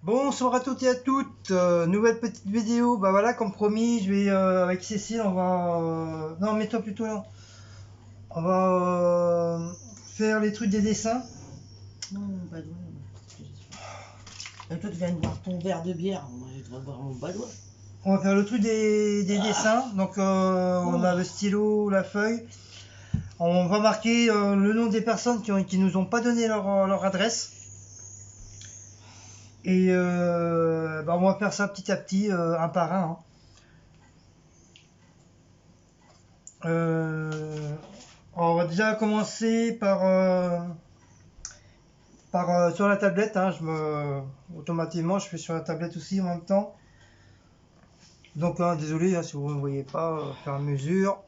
Bonsoir à toutes et à toutes, nouvelle petite vidéo, bah voilà comme promis je vais avec Cécile on va... non mets-toi plutôt là, on va faire les trucs des dessins. Non, badois là-bas. Et toi tu viens de boire ton verre de bière, moi je devrais boire mon badois. On va faire le truc des dessins, donc on a le stylo, la feuille, on va marquer le nom des personnes qui nous ont pas donné leur adresse. Et bah on va faire ça petit à petit, un par un. On va déjà commencer par sur la tablette. Automatiquement, je fais sur la tablette aussi en même temps. Donc, désolé si vous ne voyez pas, faire mesure.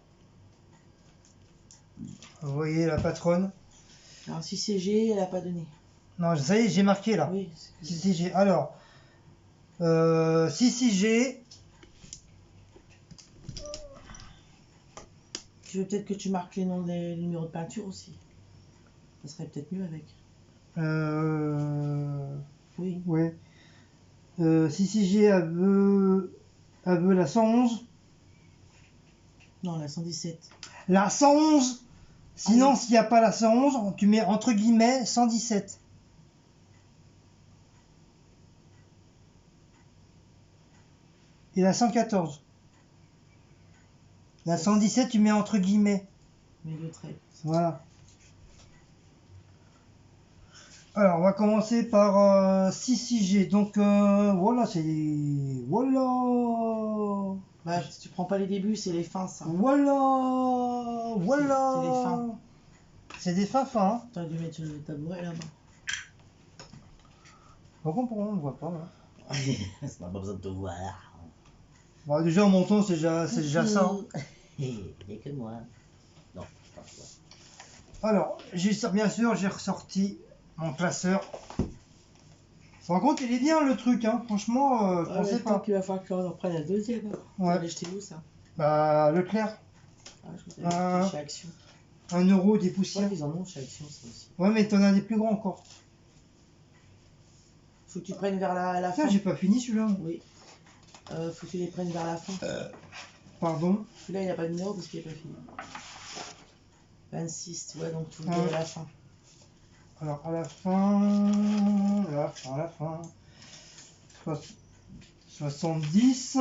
Vous voyez la patronne. Alors si c'est G, elle a pas donné. Non, ça y est, j'ai marqué là. Oui, si c'est G. Alors, si G. Tu veux peut-être que tu marques les noms des numéros de peinture aussi. Ça serait peut-être mieux avec. Oui. Ouais. Si G, elle veut la 111. Non, la 117. La 111. Sinon, s'il n'y a pas la 111, tu mets entre guillemets 117. Et la 114. La 117, tu mets entre guillemets. Mais le trait. Voilà. Alors, on va commencer par 6G. Donc, voilà, c'est... Voilà. Bah, si tu prends pas les débuts, c'est les fins, ça. Voilà. Voilà. C'est les fins. C'est des fins fins. Hein. T'aurais dû mettre le tabouret là-bas. Par contre, pourquoi on ne voit pas là? Ça n'a pas besoin de te voir. Bon, déjà, en montant, c'est déjà ça. Hein. Il n'y a que moi. Non, pas toi. Alors, bien sûr, j'ai ressorti mon classeur. Par contre, il est bien le truc, hein. Franchement, je pensais pas. Il va falloir qu'on en prenne la deuxième. Ouais. Vous allez acheter où ça? Bah, Leclerc. Ah, je vous avais acheté chez Action. 1 euro des poussières. Ils en ont chez Action, ça aussi. Ouais, mais t'en as des plus grands encore. Faut que tu prennes vers la fin. Tiens, j'ai pas fini celui-là. Oui. Faut que tu les prennes vers la fin. Pardon. Celui-là, il n'a pas de numéro parce qu'il n'est pas fini. 26, tu vois, donc tu le à la fin. Alors, à la fin... 70,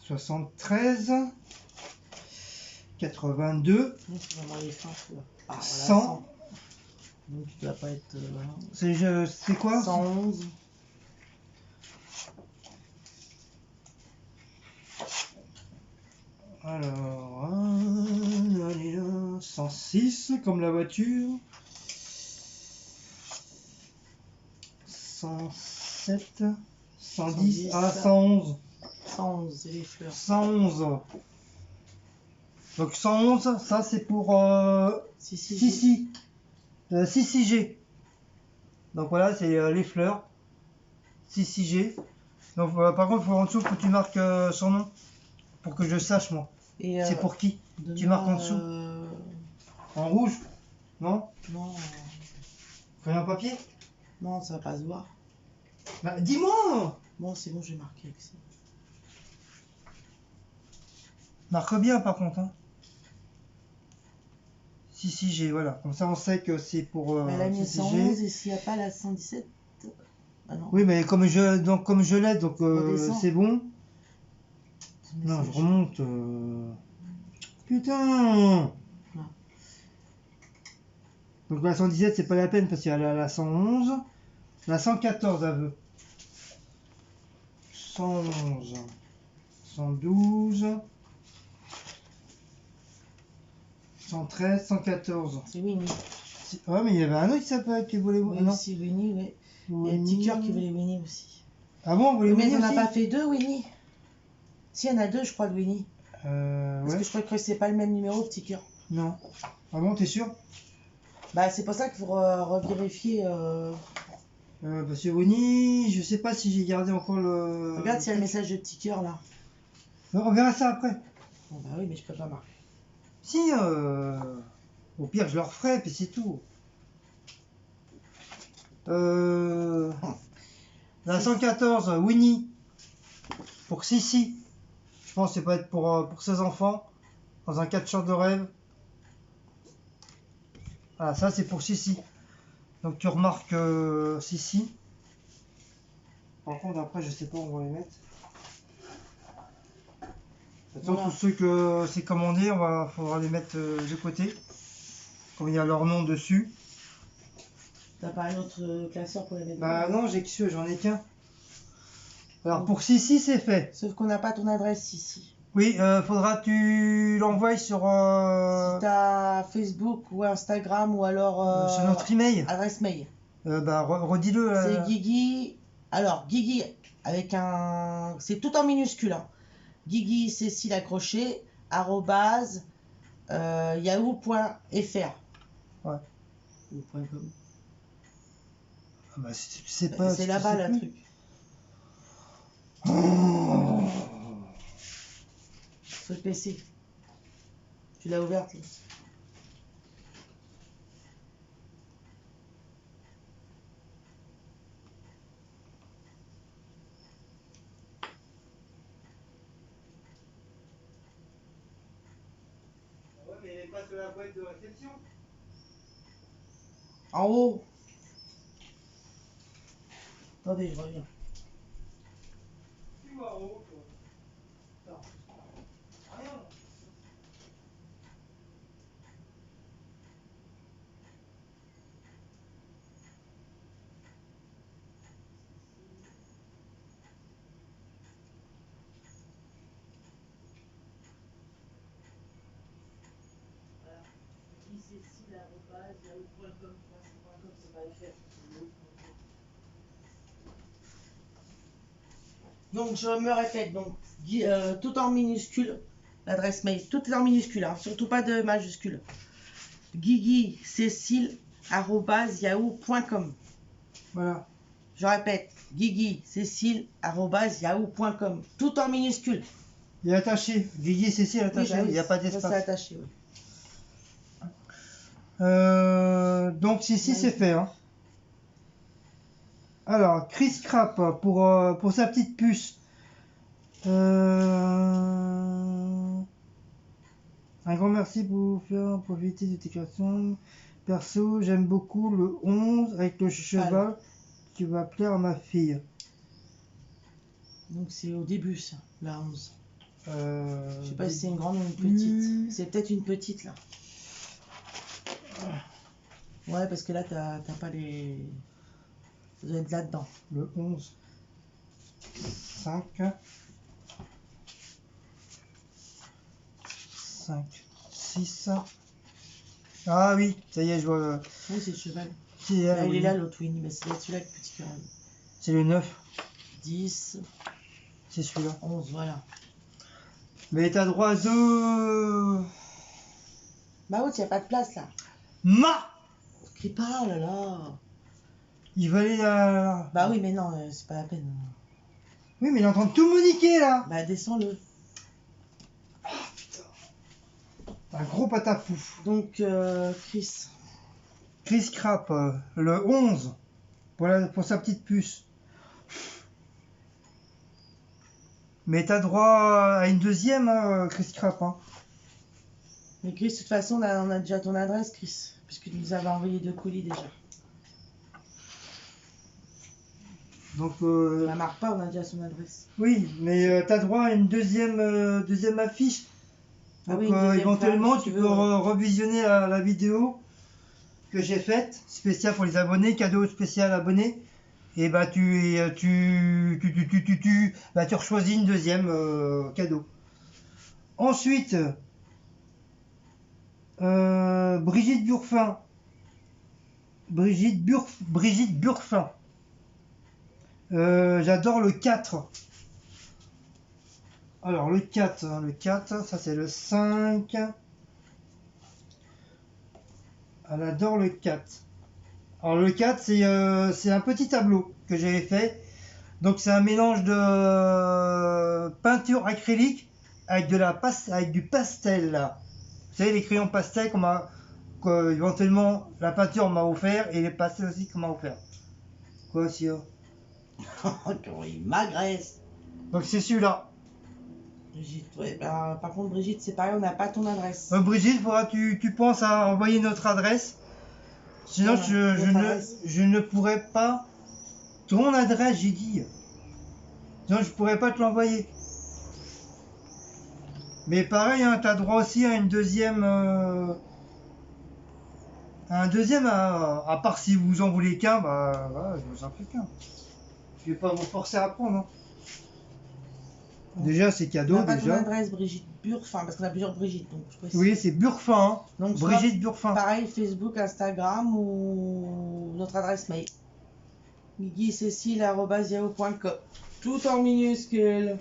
73, 82, Non, c'est vraiment les fins, tu vois. Ah, voilà, 100. Donc tu dois pas être... C'est quoi? 111. Alors, allez là, 106 comme la voiture. 107, 110, 111. 111, c'est les fleurs. 111. Donc 111, ça c'est pour Sissi. 6G. Donc voilà, c'est les fleurs. 6G. Donc par contre, en dessous, faut que tu marques son nom. Pour que je sache, moi. C'est pour qui? Tu marques en dessous. En rouge? Non? Non. Fais un papier? Non, ça va pas se voir. Bah, dis-moi! Bon, c'est bon, j'ai marqué avec ça. Marque bien, par contre. Hein. Si, j'ai, voilà. Comme ça, on sait que c'est pour. Elle a mis 111 et s'il n'y a pas la 117. Ah non. Oui, mais comme je l'ai, donc c'est bon. Non, je remonte. Putain! Non. Donc la 117, c'est pas la peine parce qu'il y a la 111. La 114, elle veut. 111. 112. 113, 114. C'est Winnie. Ouais, mais il y avait un autre qui voulait. Oui, non. aussi Winnie, oui. Il y a un petit cœur qui voulait Winnie aussi. Ah bon, vous voulez mais Winnie on aussi? n'a pas fait deux Winnie. Si, il y en a deux, je crois, de Winnie. Parce ouais. que je crois que c'est pas le même numéro, petit cœur. Non. Ah bon, t'es sûr? Bah, c'est pour ça qu'il faut revérifier. Parce que Winnie, je sais pas si j'ai gardé encore le. Regarde s'il y a le message de petit cœur là. Non, on verra ça après. Bon, bah oui, mais je peux pas marquer. Si, au pire, je le referai, puis c'est tout. La 114, Winnie. Pour Sissi. Je pense que c'est pas être pour ses enfants. Dans un catcheur de rêve. Voilà, ça c'est pour Sissi. Donc tu remarques Sissi. Par contre, après, je sais pas où on va les mettre. Attends, Voilà. tous ceux que c'est commandé, faudra les mettre de côté. Comme il y a leur nom dessus. T'as pas un autre classeur pour les mettre? Bah non, j'ai que ceux, j'en ai qu'un. Alors pour Sissi, c'est fait. Sauf qu'on n'a pas ton adresse ici. Oui, faudra que tu l'envoies sur, Si t'as Facebook ou Instagram ou alors sur notre email. adresse mail. Bah redis-le. C'est Guigui. Alors Guigui avec un. C'est tout en minuscule. Hein. Guigui Cécile accroché arrobase yahoo.fr. Ouais. Ou .com. Ah bah, c'est pas. C'est là-bas le truc. Oh. Sur le PC. Tu l'as ouverte là. Ouais, mais elle est pas sur la boîte de réception. En haut. Attendez, je reviens. Tu vois en haut, toi. Non. Rien. Donc je me répète, donc tout en minuscule, l'adresse mail, tout est en minuscule, hein, surtout pas de majuscule. Guigui Cécile @yahoo.com. Voilà. Je répète, Guigui Cécile @yahoo.com, tout en minuscule. Il est attaché. Guigui Cécile est attaché. Oui, bah oui, Il n'y a pas ça, c'est d'espace. attaché, oui. Donc si Oui. c'est fait. Hein. Alors, Chris Crap pour sa petite puce. Un grand merci pour vous faire profiter de tes créations. Perso, j'aime beaucoup le 11 avec le cheval qui va plaire à ma fille. Donc c'est au début ça, la 11. Je sais pas si c'est une début. grande ou une petite. C'est peut-être une petite là. Ouais, parce que là t'as pas les. Ça doit être là-dedans. Le 11. 5. 5. 6. Ah oui, ça y est, je vois. Oui, c'est le cheval. C'est Là, il oui. est là l'autre Winnie, mais c'est celui-là le petit cœur. C'est le 9. 10, C'est celui-là. 11, voilà. Mais t'as droit à 2. Bah oui, il n'y a pas de place là. Crie pas, oh là là. Il va aller à. Bah oui, mais non, c'est pas la peine. Oui, mais il est en train de tout moniquer là. Bah descends-le. Un gros patapouf. Donc, Chris. Chris Crap, le 11. Pour sa petite puce. Mais t'as droit à une deuxième, hein, Chris Crap. Hein. Mais Chris, de toute façon, on a déjà ton adresse, Chris. Puisque tu nous avais envoyé 2 colis déjà. Donc, On la marque pas, on a déjà son adresse. oui, mais t'as droit à une deuxième affiche. Ah Donc, oui, une deuxième éventuellement, page, si tu tu peux veux, ouais. revisionner la vidéo que j'ai faite, spéciale pour les abonnés, cadeau spécial abonné. Et bah, tu choisis une deuxième cadeau. Ensuite, Brigitte Burfin. Brigitte Burfin. J'adore le 4. Alors le 4, hein, ça c'est le 5. Elle adore le 4. Alors le 4 c'est un petit tableau que j'avais fait. Donc c'est un mélange de peinture acrylique avec du pastel là. Vous savez les crayons pastel éventuellement la peinture m'a offert et les pastels aussi qu'on m'a offert. Quoi, Sia? Comment il m'agresse. Donc c'est celui-là. Brigitte, ouais, bah, par contre, Brigitte, c'est pareil, on n'a pas ton adresse. Brigitte, faudra tu penses à envoyer notre adresse. Sinon, Voilà, je ne pourrais pas. Ton adresse, j'ai dit. Sinon, je pourrais pas te l'envoyer. Mais pareil, hein, tu as droit aussi à une deuxième. Un deuxième, à part si vous en voulez qu'un, bah voilà, je vous en fais qu'un. Je vais pas vous forcer à prendre. Hein. Déjà, c'est cadeau. On n'a pas déjà. ton adresse, Brigitte Burfin, parce qu'on a plusieurs Brigitte. Donc je précise. Oui, c'est Burfin. Hein. Donc, Brigitte Burfin. Pareil, Facebook, Instagram ou notre adresse mail. guiguicécile@yahoo.com. Tout en minuscule.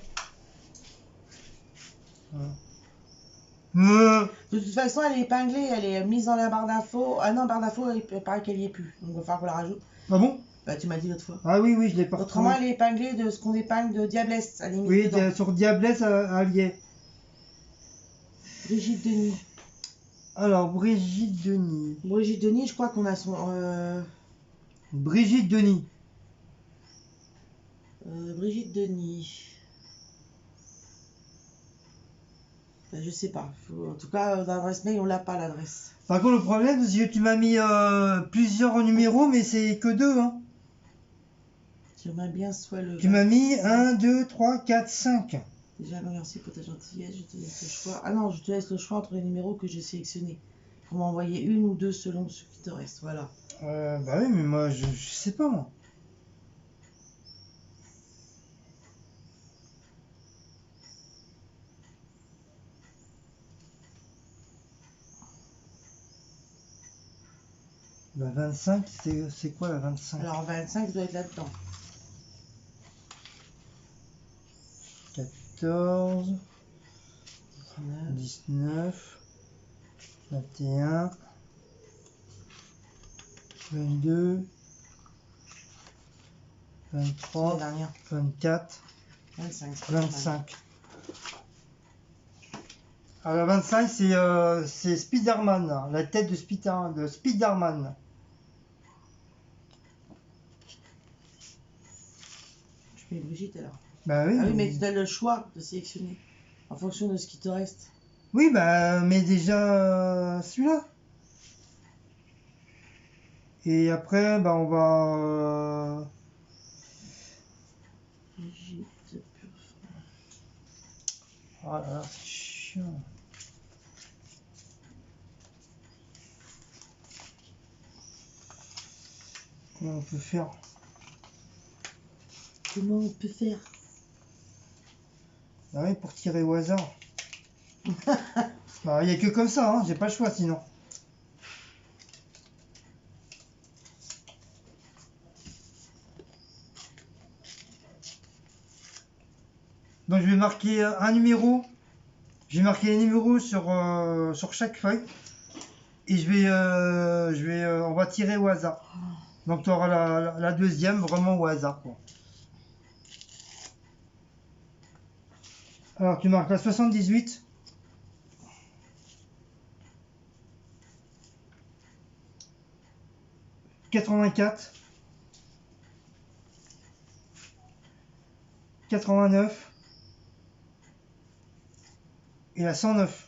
De toute façon, elle est épinglée, elle est mise dans la barre d'infos. Ah non, barre d'infos, il paraît qu'elle y est plus. Donc il va falloir qu'on la rajoute. Ah bon? Bah, tu m'as dit l'autre fois. Ah oui, oui, je l'ai pas retrouvé. Autrement, elle est épinglée de ce qu'on épingle de Diablesse, à la limite. Oui, sur Diablesse à Allier. Brigitte Denis. Alors, Brigitte Denis. Brigitte Denis, je crois qu'on a son. Brigitte Denis. Brigitte Denis. Ben, je sais pas. En tout cas, dans l'adresse mail, on l'a pas l'adresse. Par contre, le problème, c'est que tu m'as mis plusieurs numéros, mais c'est que 2. Hein. J'aimerais bien soit le. Tu m'as mis 1, 2, 3, 4, 5. Déjà, merci pour ta gentillesse. Je te laisse le choix. Ah non, je te laisse le choix entre les numéros que j'ai sélectionnés. Pour m'envoyer une ou deux selon ce qui te reste. Voilà. Bah oui, mais moi, je sais pas, moi. La 25, c'est quoi la 25? Alors, 25 doit être là-dedans. 14, 19, 21, 22, 23, 24, 25. Alors, la 25, c'est Spider-Man, là, la tête de Spider-Man. Je mets Brigitte alors. Bah oui. Ah oui, mais tu as le choix de sélectionner en fonction de ce qui te reste. Oui, bah, mais déjà celui-là. Et après, bah, on va. Brigitte. Oh là là, c'est chiant. Comment on peut faire? Comment on peut faire? Bah oui, pour tirer au hasard. Bah, il n'y a que comme ça, hein, j'ai pas le choix sinon. Donc je vais marquer un numéro. Je vais marquer les numéros sur chaque feuille. Et on va tirer au hasard. Donc tu auras la deuxième vraiment au hasard. Quoi. Alors tu marques la 78. « 84 » 89 et la 109.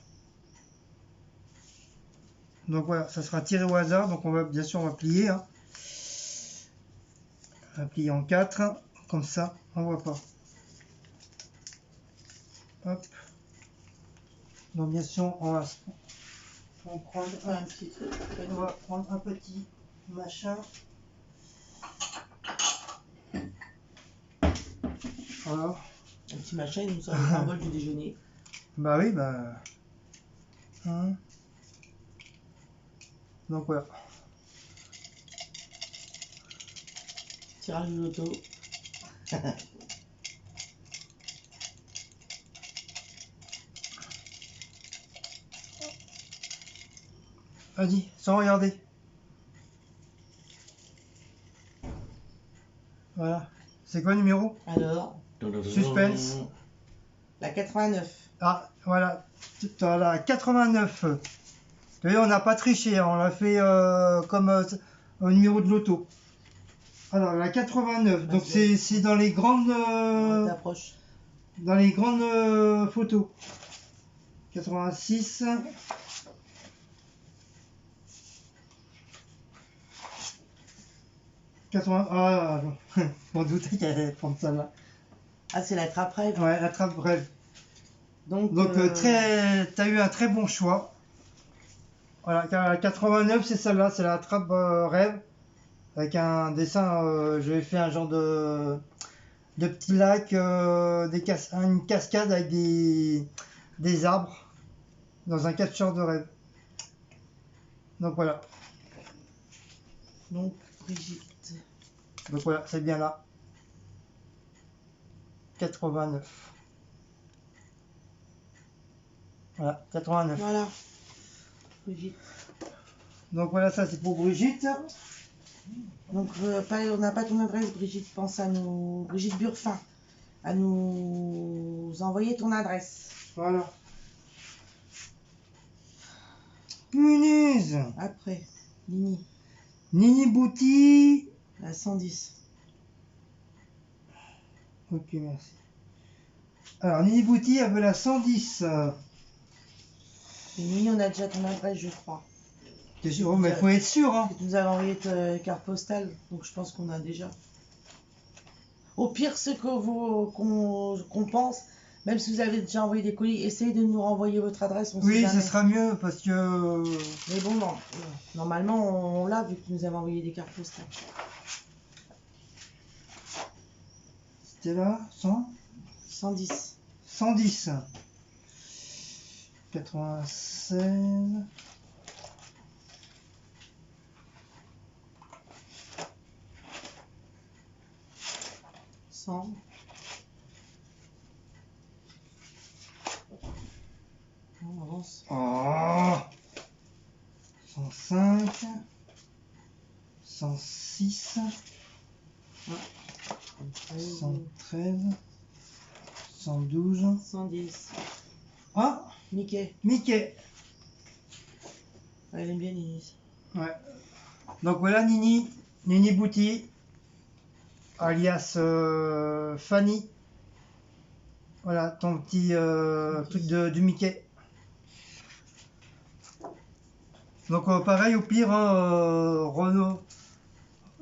Donc voilà, ça sera tiré au hasard. Donc on va bien sûr on va plier. Hein. On va plier en 4, comme ça, on voit pas. Hop. Donc bien sûr on va prendre un petit truc. On va prendre un petit machin. Voilà. Un petit machin, il nous sort le symbole du déjeuner. Bah oui, bah. Hein. Donc voilà. Tirage de loto. Vas-y, sans regarder. Voilà. C'est quoi le numéro? Alors. Suspense. La 89. Ah, voilà. La 89. Vous voyez, on n'a pas triché, hein. On l'a fait comme au numéro de loto. Alors, la 89, donc c'est dans les grandes... T'approches. Dans les grandes photos. 86. Ah, non. Je m'en doutais qu'elle allait prendre celle-là. Ah, c'est la trappe rêve. Ouais, la trappe rêve. Donc t'as eu un très bon choix. Voilà, 89, c'est celle-là, c'est la trappe rêve. Avec un dessin, j'avais fait un genre de petits lacs, une cascade avec des arbres dans un catcheur de rêve. Donc voilà. Donc Brigitte. Donc voilà, c'est bien là. 89. Voilà, 89. Voilà. Brigitte. Donc voilà, ça c'est pour Brigitte. Donc on n'a pas ton adresse, Brigitte. Pense à nous, Brigitte Burfin, à nous envoyer ton adresse. Voilà. Punaise. Après, Nini. Nini Bouti. À 110. Ok, merci. Alors, Nini Bouti, elle veut la 110. Et Nini, on a déjà ton adresse, je crois. T'es sûr? Oh, mais faut être sûr, hein. Tu nous avais envoyé ta carte postale, donc je pense qu'on a déjà. Au pire, ce qu'on pense, même si vous avez déjà envoyé des colis, essayez de nous renvoyer votre adresse. Oui, ça sera mieux parce que. Mais bon, non. Normalement, on l'a vu que tu nous avais envoyé des cartes postales. C'était là 100 110. 110. 96. 100. On avance. Oh 105. 106. 113. 112. 110. Ah, Mickey. Mickey. Elle aime bien Nini. Ouais. Donc voilà Nini Bouti, alias Fanny. Voilà ton petit truc du Mickey. Donc pareil, au pire, hein, Renaud,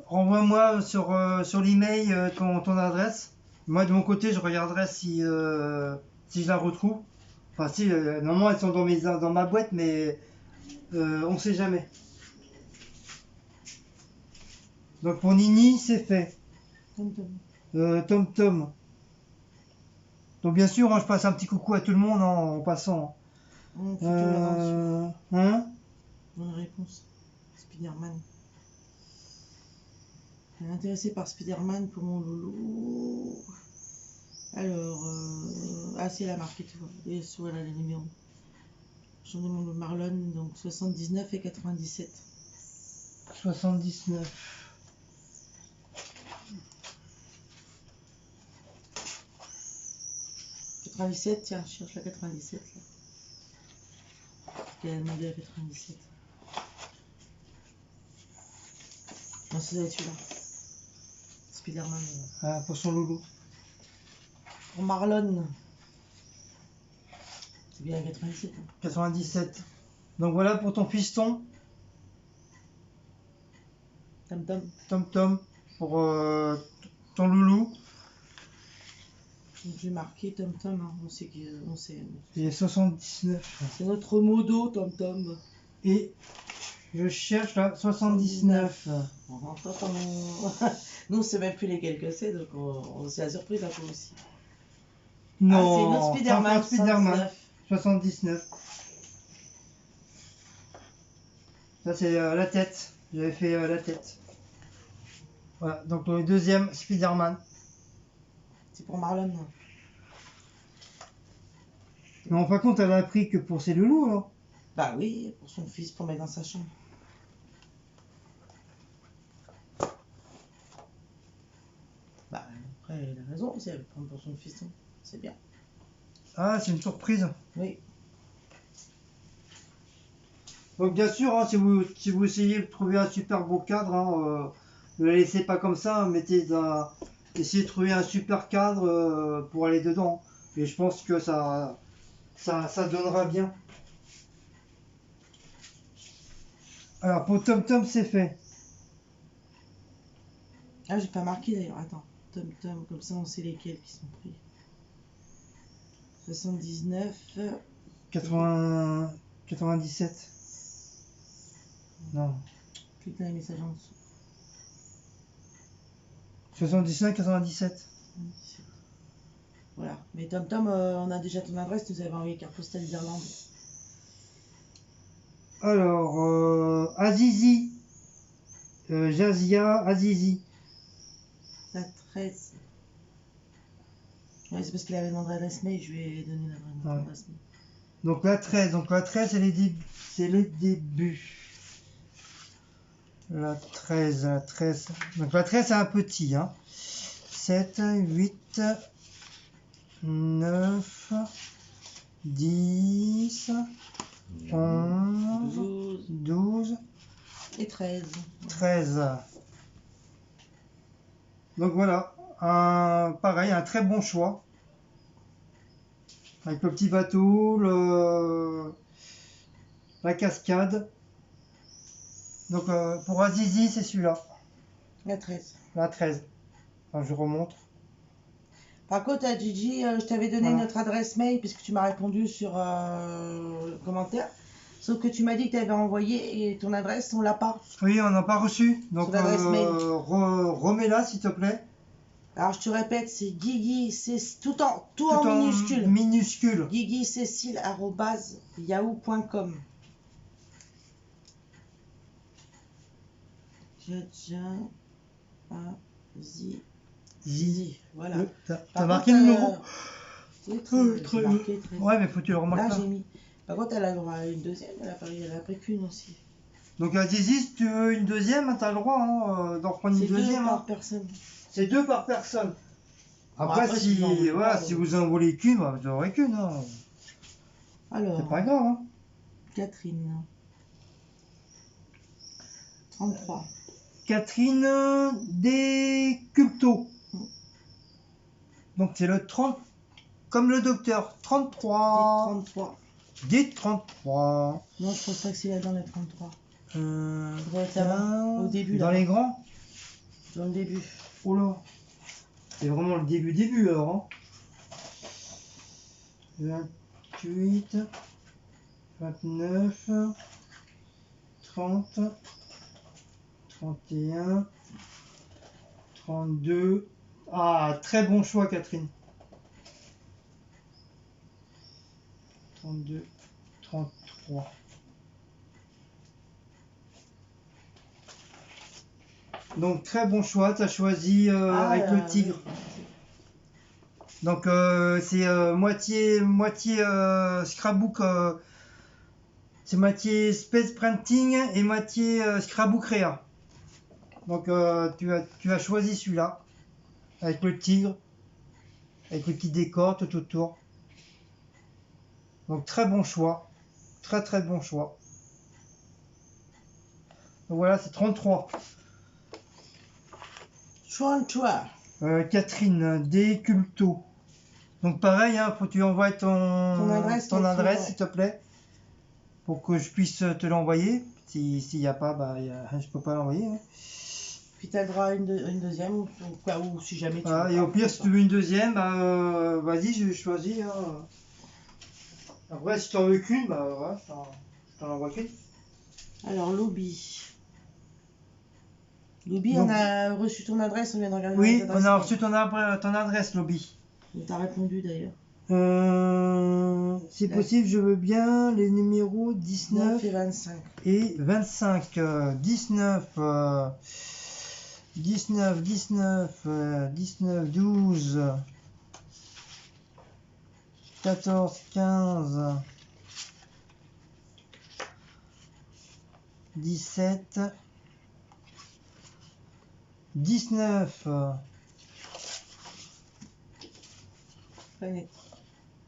renvoie-moi sur l'email ton adresse. Moi de mon côté, je regarderai si je la retrouve. Enfin si, normalement elles sont dans ma boîte, mais on sait jamais. Donc pour Nini, c'est fait. Tom. Donc bien sûr, hein, je passe un petit coucou à tout le monde en passant. Hein? Bonne réponse. Spider-Man. Elle est intéressée par Spider-Man pour mon loulou. Alors, c'est la marque et tout. Et voilà les numéros. J'en ai mon Marlon, donc 79 et 97. 79. Tiens, je cherche la 97 là. Elle a demandé la 97. Non, c'est celui-là. Spider-Man. Ah, pour son loulou. Pour Marlon. C'est bien la 97. Hein. 97. Donc voilà pour ton fiston. Tom. Pour ton loulou. Donc j'ai marqué Tom, hein. On sait. Et 79. C'est notre modo, Tom. Et je cherche la 79. Nous, on sait même plus lesquels que c'est, donc c'est la surprise un peu aussi. Non, c'est notre Spider-Man. 79. Ça, c'est la tête. J'avais fait la tête. Voilà, donc le deuxième Spider-Man. C'est pour Marlon. Mais en fin de compte, elle a pris que pour ses loulous, alors. Bah oui, pour son fils, pour mettre dans sa chambre. Bah après, elle a raison, si elle veut prendre pour son fils, c'est bien. Ah, c'est une surprise. Oui. Donc bien sûr, hein, si vous essayez de trouver un super beau cadre, hein, Ne la laissez pas comme ça, essayez de trouver un super cadre pour aller dedans. Et je pense que ça donnera bien. Alors pour Tom Tom, c'est fait. Ah, j'ai pas marqué d'ailleurs. Attends. Tom Tom, comme ça on sait lesquels qui sont pris. 79. 97. Non. Clique dans les messages en dessous. 79, 97. Voilà. Mais Tom Tom, on a déjà ton adresse, tu nous avais envoyé carte postale d'Irlande. Alors, Azizi. Jazia Azizi. La 13. Ouais, c'est parce qu'il avait demandé l'adresse mail, je lui ai donné l'adresse mail. Donc la 13, c'est les débuts. La 13. Donc la 13 c'est un petit, hein. 7, 8, 9, 10, 11, 12 et 13. 13. Donc voilà, pareil, un très bon choix. Avec le petit bateau, la cascade. Donc pour Azizi, c'est celui-là. La 13. La 13. Enfin, je remonte. Par contre, à Gigi, je t'avais donné notre adresse mail puisque tu m'as répondu sur le commentaire. Sauf que tu m'as dit que tu avais envoyé et ton adresse, on l'a pas. Oui, on n'a pas reçu. Donc remets-la s'il te plaît. Alors je te répète, c'est Guigui, c'est tout en minuscule. Minuscule. guiguicécile@yahoo.com. Zizi. Voilà. T'as marqué le numéro? Oui, très bien. Ouais, mais faut que tu le remarques. Là, j'ai mis. Par contre, elle a une deuxième, elle a pris qu'une aussi. Donc à Zizi, si tu veux une deuxième, t'as le droit d'en prendre une deuxième. C'est 2 par personne. C'est 2 par personne. Après si vous en voulez qu'une, vous en aurez qu'une. Hein. Alors. C'est pas grave. Hein. Catherine. 33. Catherine Desculto. Donc c'est le 30, comme le docteur, 33. 33. Dites 33. Non, je pense pas que c'est là dans les 33. Au début là. Dans les grands. Dans le début. Oh là. C'est vraiment le début alors. Hein. 28, 29, 30, 31, 32. Ah, très bon choix, Catherine. 32, 33. Donc, très bon choix. Tu as choisi avec le tigre. Donc, c'est moitié scrapbook. C'est moitié space printing et moitié scrapbook réa. Donc, tu as choisi celui-là. Avec le tigre. Avec le petit décor tout autour. Donc, très bon choix. Très, très bon choix. Donc, voilà, c'est 33. 33. Catherine Desculto. Donc pareil, hein, faut que tu envoies ton adresse s'il te plaît, pour que je puisse te l'envoyer. S'il n'y a pas, je peux pas l'envoyer. Hein. Puis tu as le droit à une deuxième, ou si jamais tu veux. Et au pire, si tu veux une deuxième, vas-y, je choisis. Hein. Après, si tu en veux qu'une, voilà, je t'en envoie qu'une. Alors, Lobby. Lobby, on a reçu ton adresse, on vient de regarder. Oui, on a reçu ton adresse, Lobby. On t'a répondu d'ailleurs. C'est possible, je veux bien les numéros 19 et 25. Et 25. 19, 12, 14, 15, 17, 19. Planète.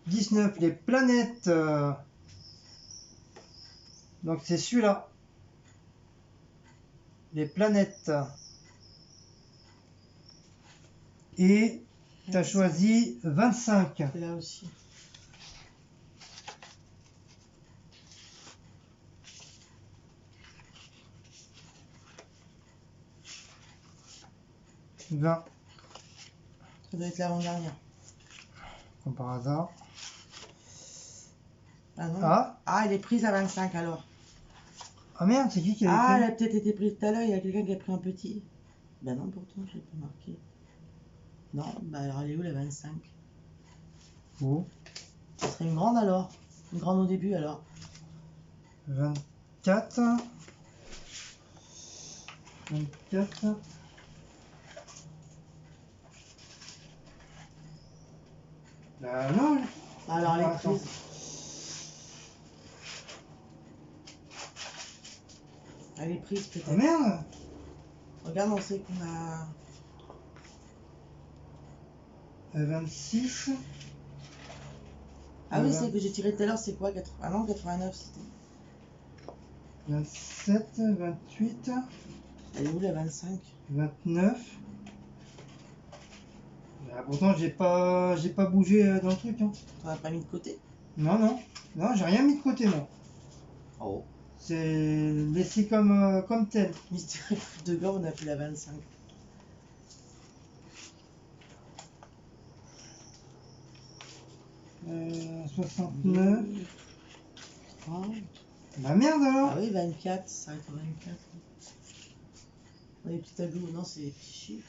19, les planètes. Donc c'est celui-là. Les planètes. Et tu as choisi 25. C'est là aussi. Ça doit être l'avant-dernière. Comme par hasard. Ah non. Ah, Elle est prise à 25 alors. ah merde, c'est qui a Ah, écrit? elle a peut-être été prise tout à l'heure, il y a quelqu'un qui a pris un petit. Bah non, pourtant, je l'ai pas marqué. Non, bah alors elle est où la 25? Oh. Ça serait une grande alors. Une grande au début alors. 24. 24. Bah non. Alors elle est Attends. prise. Elle est prise peut-être. Ah merde. Regarde, on sait qu'on a... 26. Ah oui, c'est que j'ai tiré tout à l'heure, c'est quoi? Ah non, 89 c'était. 27, 28. Elle est où la 25? 29. Bah, pourtant j'ai pas bougé dans le truc. Hein. T'en as pas mis de côté? Non, non. Non, j'ai rien mis de côté moi. Oh. C'est laissé comme tel. Mystère de gore, on a pris la 25. Euh, 69. 30. Bah merde alors. Ah oui, 24, ça arrête à 24. Les petits tableaux, non, c'est les petits chiffres.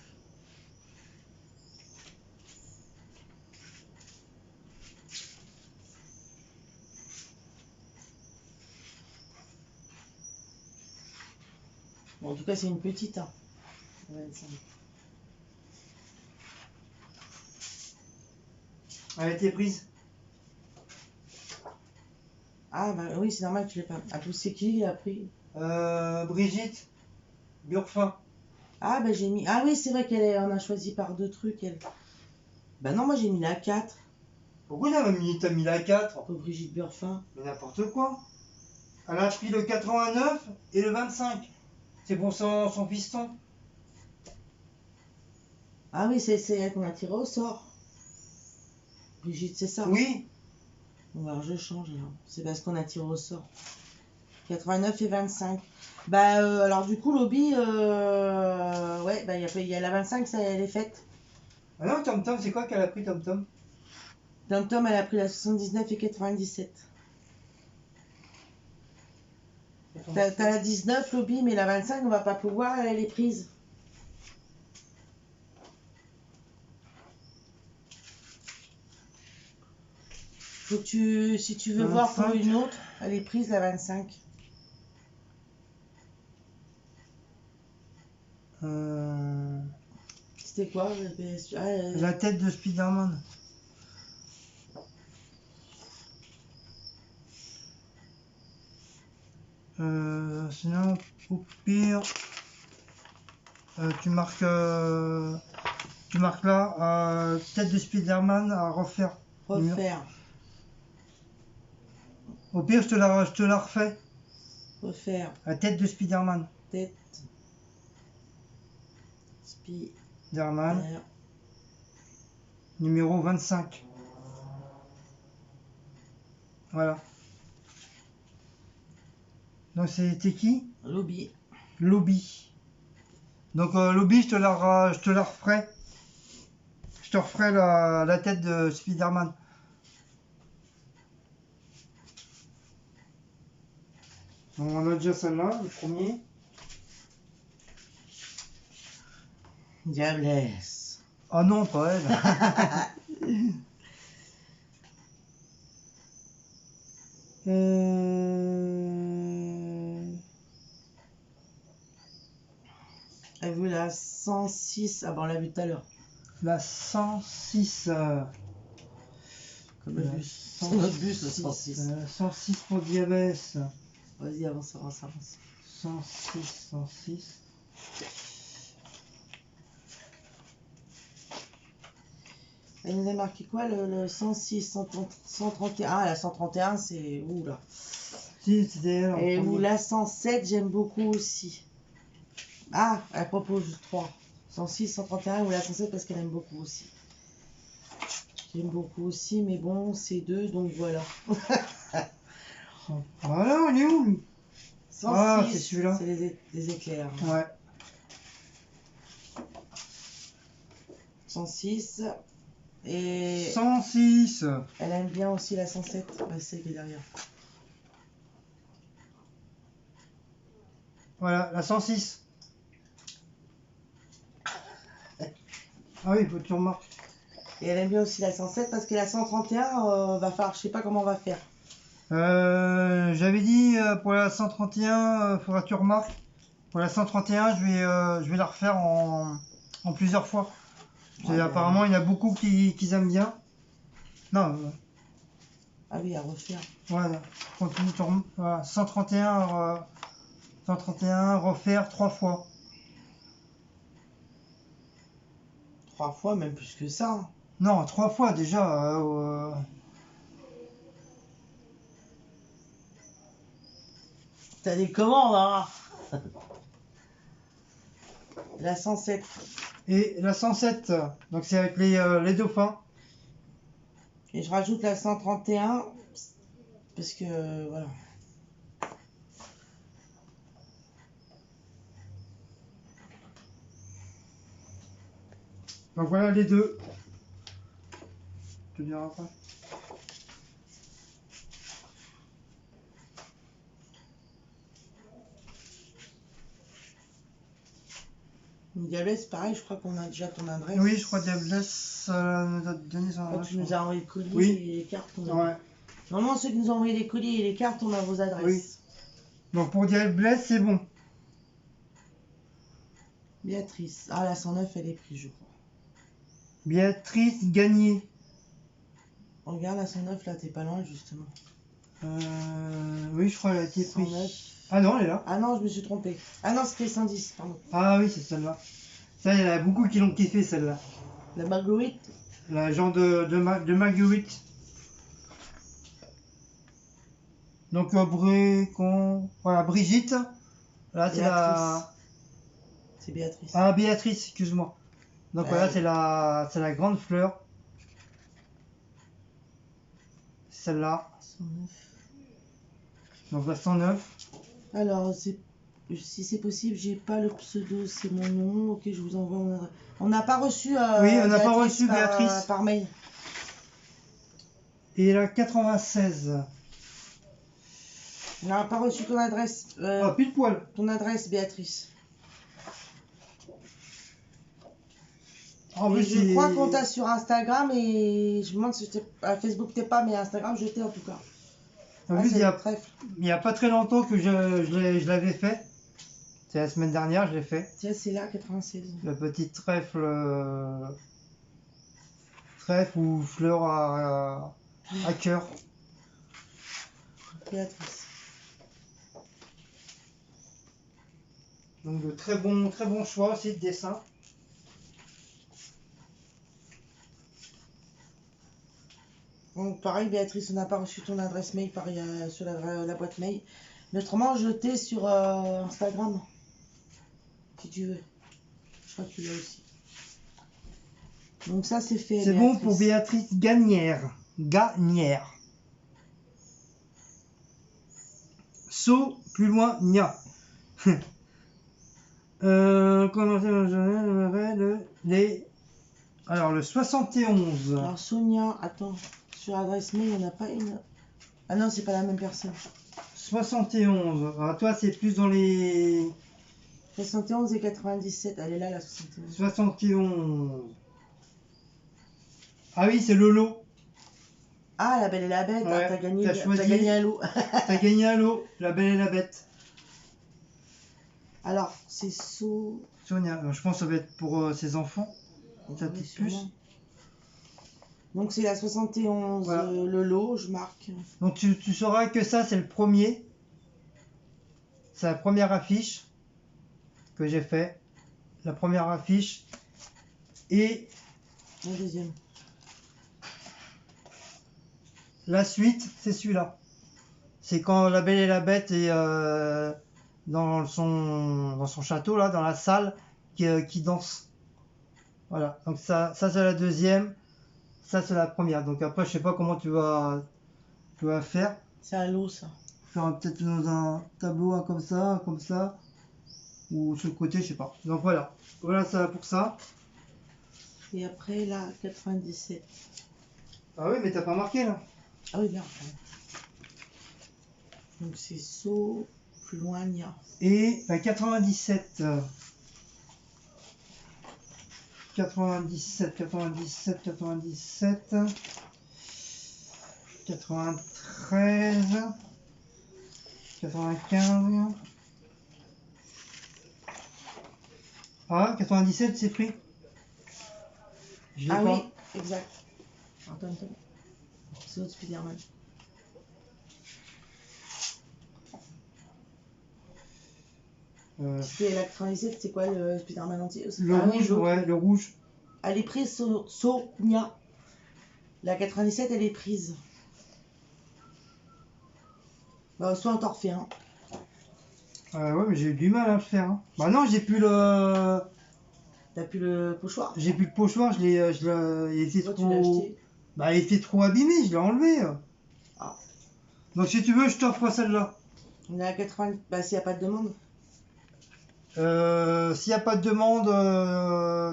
Bon, en tout cas, c'est une petite, hein. 25. Elle a été prise. Ah, bah oui, c'est normal que tu l'aies pas. Ah, c'est qui il a pris? Brigitte Burfin. Ah, bah j'ai mis. Ah oui, c'est vrai on a choisi par deux trucs, elle. Bah non, moi j'ai mis la 4. Pourquoi t'as mis la 4? Pour Brigitte Burfin. Mais n'importe quoi. Elle a pris le 89 et le 25. C'est pour son piston. Ah oui, c'est elle qu'on a tiré au sort. Brigitte, c'est ça? Oui. Bon, alors je change alors. C'est parce qu'on a tiré au sort. 89 et 25. Bah alors du coup, Lobby, ouais, bah il y a la 25, ça, elle est faite. Ah non, Tom Tom, c'est quoi qu'elle a pris Tom Tom? Tom Tom, elle a pris la 79 et 97. T'as la 19, Lobby, mais la 25, on va pas pouvoir, elle est prise. Faut que si tu veux 25. voir pour une autre, elle est prise la 25. C'était quoi La tête de Spider-Man. Sinon, au pire, tu marques là, tête de Spider-Man à refaire. Refaire. Au pire, je te la refais. Refaire. La tête de Spider-Man. Tête. Spider-Man. Numéro 25. Voilà. Donc c'était qui? Lobby. Lobby. Donc Lobby, je te la referai. Je te referai la tête de Spider-Man. Donc, on a déjà celle-là, le premier. Diablesse. Ah non, pas elle. Elle a vu la 106. Ah bon, on l'a vu tout à l'heure. La 106. Comme le bus. C'est notre bus, le 106. 106 pour Diabès. Vas-y, avance. 106. Elle nous a marqué quoi, le 106, 131. Ah, la 131, c'est où là? Si, c'était elle. Et où la 107, j'aime beaucoup aussi. Ah, elle propose 3. 106, 131 ou la 107 parce qu'elle aime beaucoup aussi. J'aime beaucoup aussi, mais bon, c'est 2, donc voilà. Voilà, on est où lui? 106, Ah, c'est celui-là. C'est les éclairs. Ouais. 106. Et 106. elle aime bien aussi la 107. Bah, c'est qui est derrière. Voilà, la 106. Ah oui, il faut que tu remarques. Et elle aime bien aussi la 107 parce que la 131, va falloir, je sais pas comment on va faire. J'avais dit pour la 131, faudra que tu remarques. Pour la 131, je vais la refaire en plusieurs fois. Ouais, apparemment, il y en a beaucoup qui aiment bien. Non, ah oui, à refaire. voilà. Continue, voilà. 131, refaire 3 fois. 3 fois, même plus que ça. Hein. Non, 3 fois déjà. T'as des commandes, hein. La 107. Et la 107, donc c'est avec les dauphins. Et je rajoute la 131 parce que voilà. Donc voilà les deux. Je te dirai après. Diablesse, pareil, je crois qu'on a déjà ton adresse. Oui, je crois que Diablesse nous a donné son adresse. Tu nous as envoyé le colis Oui. et les cartes. Ouais. Normalement, ceux qui nous ont envoyé les colis et les cartes, on a vos adresses. Oui. Donc pour Diablesse, c'est bon. Béatrice. Ah, la 109, elle est prise, je crois. Béatrice Gagné. Regarde, la 109, là, t'es pas loin, justement. Oui, je crois qu'elle a été prise. 109. Ah non, elle est là. Ah non, je me suis trompée. Ah non, c'était 110, pardon. Ah oui, c'est celle-là. Ça, il y en a beaucoup qui l'ont kiffé, celle-là. La Marguerite. La genre de Marguerite. Donc, voilà, Brigitte. Là, c'est la... C'est Béatrice. Ah, Béatrice, excuse-moi. Donc, Ouais. voilà, c'est la grande fleur. Celle-là. 109. Donc, la 109. Alors, si c'est possible, j'ai pas le pseudo, c'est mon nom. Ok, je vous envoie mon adresse. On n'a pas reçu. Oui, on n'a pas reçu Béatrice. Par mail. Et la 96. On n'a pas reçu ton adresse. Ah, pile poil. Ton adresse, Béatrice. Ah, Et oui, je crois qu'on t'a sur Instagram et je me demande si à Facebook t'es pas, mais Instagram je t'ai en tout cas. En plus, il n'y a pas très longtemps que je l'avais fait. C'est la semaine dernière, je l'ai fait. Tiens, c'est là, 96. Le petit trèfle ou fleur à cœur. Béatrice. Donc de très bon choix aussi de dessin. Donc pareil, Béatrice, on n'a pas reçu ton adresse mail sur la boîte mail. Mais autrement, je t'ai sur Instagram. Si tu veux. Je crois que tu l'as aussi. Donc ça, c'est fait. C'est bon pour Béatrice Gagnère. Saut, plus loin, nia. Alors, le 71. Alors, Sonia, attends. Sur adresse mail, il n'y en a pas une. Ah non, c'est pas la même personne. 71. Alors, toi, c'est plus dans les... 71 et 97. Elle est là, la 71. 71. Ah oui, c'est le lot. Ah, la Belle et la Bête. Ouais, T'as gagné un lot. T'as gagné un lot, la Belle et la Bête. Alors, c'est Sonia, je pense que ça va être pour ses enfants. Ça peut être plus. Donc c'est la 71, voilà. Le lot, je marque. Donc tu sauras que ça, c'est le premier. C'est la première affiche que j'ai fait. La première affiche. Et la deuxième. La suite, c'est celui-là. C'est quand la Belle et la Bête est dans son château, là, dans la salle, qui danse. Voilà, donc ça c'est la deuxième, ça c'est la première. Donc après, je sais pas comment tu vas faire. C'est à l'eau, ça. Faire peut-être dans un tableau, un comme ça, ou sur le côté, je sais pas. Donc voilà, voilà ça pour ça. Et après, là, 97. Ah oui, mais t'as pas marqué là. Ah oui, merde. Donc c'est saut, plus loin, Nia. Et la 97. 97, 97, 97, 93, 95. Ah, 97, c'est pris. Je l'ai Ah pas. oui, exact. Attends. C'est l'autre Spider-Man. C'était la 97, c'est quoi le Spider-Man entier? Le rouge, ouais, le rouge. Elle est prise, Nia. La 97, elle est prise. Bah, soit on t'en refait un. Ouais, mais j'ai eu du mal à le faire. Hein. Bah non, j'ai plus le. T'as plus le pochoir? J'ai plus le pochoir, il était Toi, trop. tu l'as acheté? Bah, il était trop abîmé, je l'ai enlevé. Ah. Donc si tu veux, je t'offre celle-là. On est à 80. Bah, s'il n'y a pas de demande. S'il n'y a pas de demande,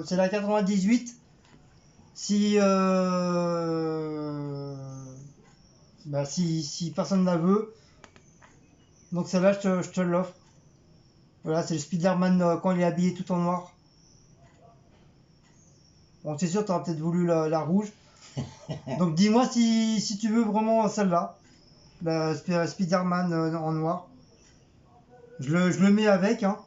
c'est la 98. Si, bah, si personne ne la veut, donc celle-là, je te l'offre. Voilà, c'est le Spider-Man quand il est habillé tout en noir. Bon, c'est sûr, tu auras peut-être voulu la rouge. Donc dis-moi si tu veux vraiment celle-là, la Spider-Man en noir. Je le mets avec, hein.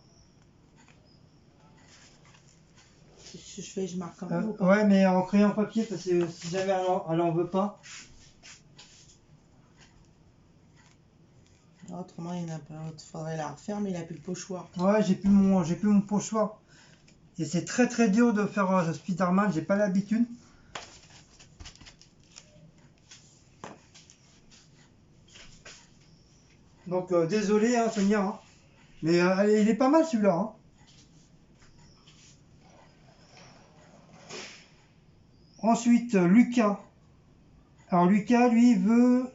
Je fais, je marque quand même ou pas? Ouais, mais en crayon papier, parce que si jamais elle en veut pas. Autrement, il y en a pas. Il faudrait la refaire, mais il a plus le pochoir. Ouais, j'ai plus mon pochoir. Et c'est très très dur de faire Spider-Man, j'ai pas l'habitude. Donc désolé, hein, Sonia. Hein. Mais il est pas mal celui-là. Hein. Ensuite, Lucas. Alors Lucas, lui, veut...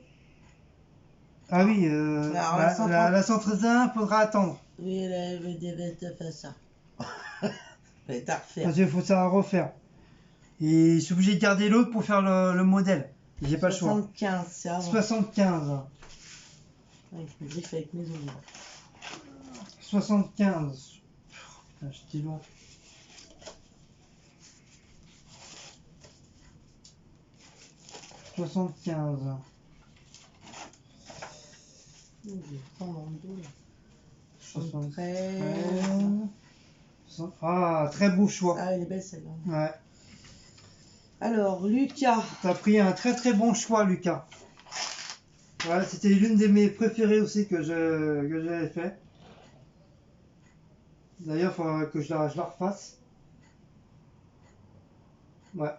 Ah oui, Alors, la 131, faudra attendre. Oui, elle devait te faire ça. Mais t'as refaire. Parce qu'il faut ça refaire. Et je suis obligé de garder l'autre pour faire le modèle. J'ai pas le choix. 75, c'est avant. 75. Ouais, je me griffe avec mes ongles. 75. Putain, j'étais loin. Je prends dans le dos là. 73. Ah, très beau choix. Ah, elle est belle celle-là. Ouais. Alors, Lucas. T'as pris un très très bon choix, Lucas. Ouais, c'était l'une de mes préférées aussi que j'avais fait. D'ailleurs, il faudra que je la refasse. Ouais.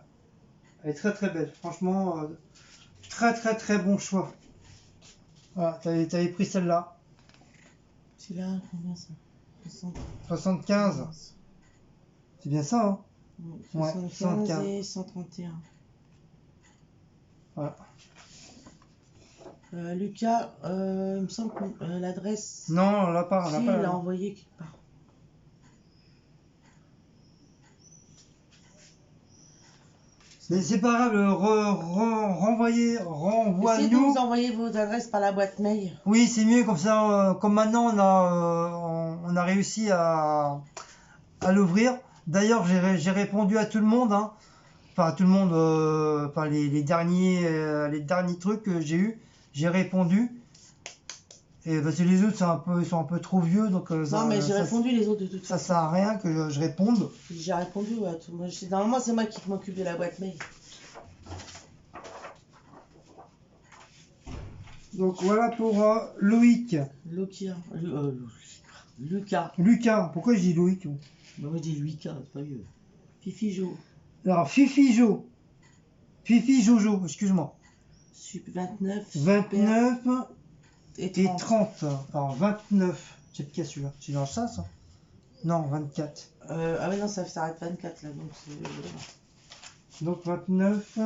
Elle est très très belle. Franchement, très très très bon choix. Voilà, t'avais pris celle-là. C'est là, combien ça? 75. C'est bien ça, hein? Ouais, 75 et 131. Voilà. Lucas, il me semble que l'adresse. Non, on l'a pas. Si, il l'a envoyé quelque part. Mais c'est pas grave, renvoie-nous. Essayez de nous envoyer vos adresses par la boîte mail. Oui, c'est mieux comme ça. Comme maintenant, on a réussi à l'ouvrir. D'ailleurs, j'ai répondu à tout le monde. Hein. Enfin, à tout le monde. Enfin, les derniers trucs que j'ai eu, j'ai répondu. Et parce que les autres sont un peu trop vieux, donc non, mais j'ai répondu les autres de toute façon. Ça sert à rien que je réponde. J'ai répondu à tout. Normalement, c'est moi qui m'occupe de la boîte mail. Donc voilà pour Loïc. Lucas. Lucas, pourquoi je dis Loïc? Bah, moi je dis Lucas, c'est pas mieux. Fifi Jo. Alors Fifi Jojo, excuse-moi. 29. 29 et 30. Alors 29. C'est qui celui-là? C'est dans ça, ça? Non, 24. Ah oui, non, ça s'arrête 24 là, donc Donc 29.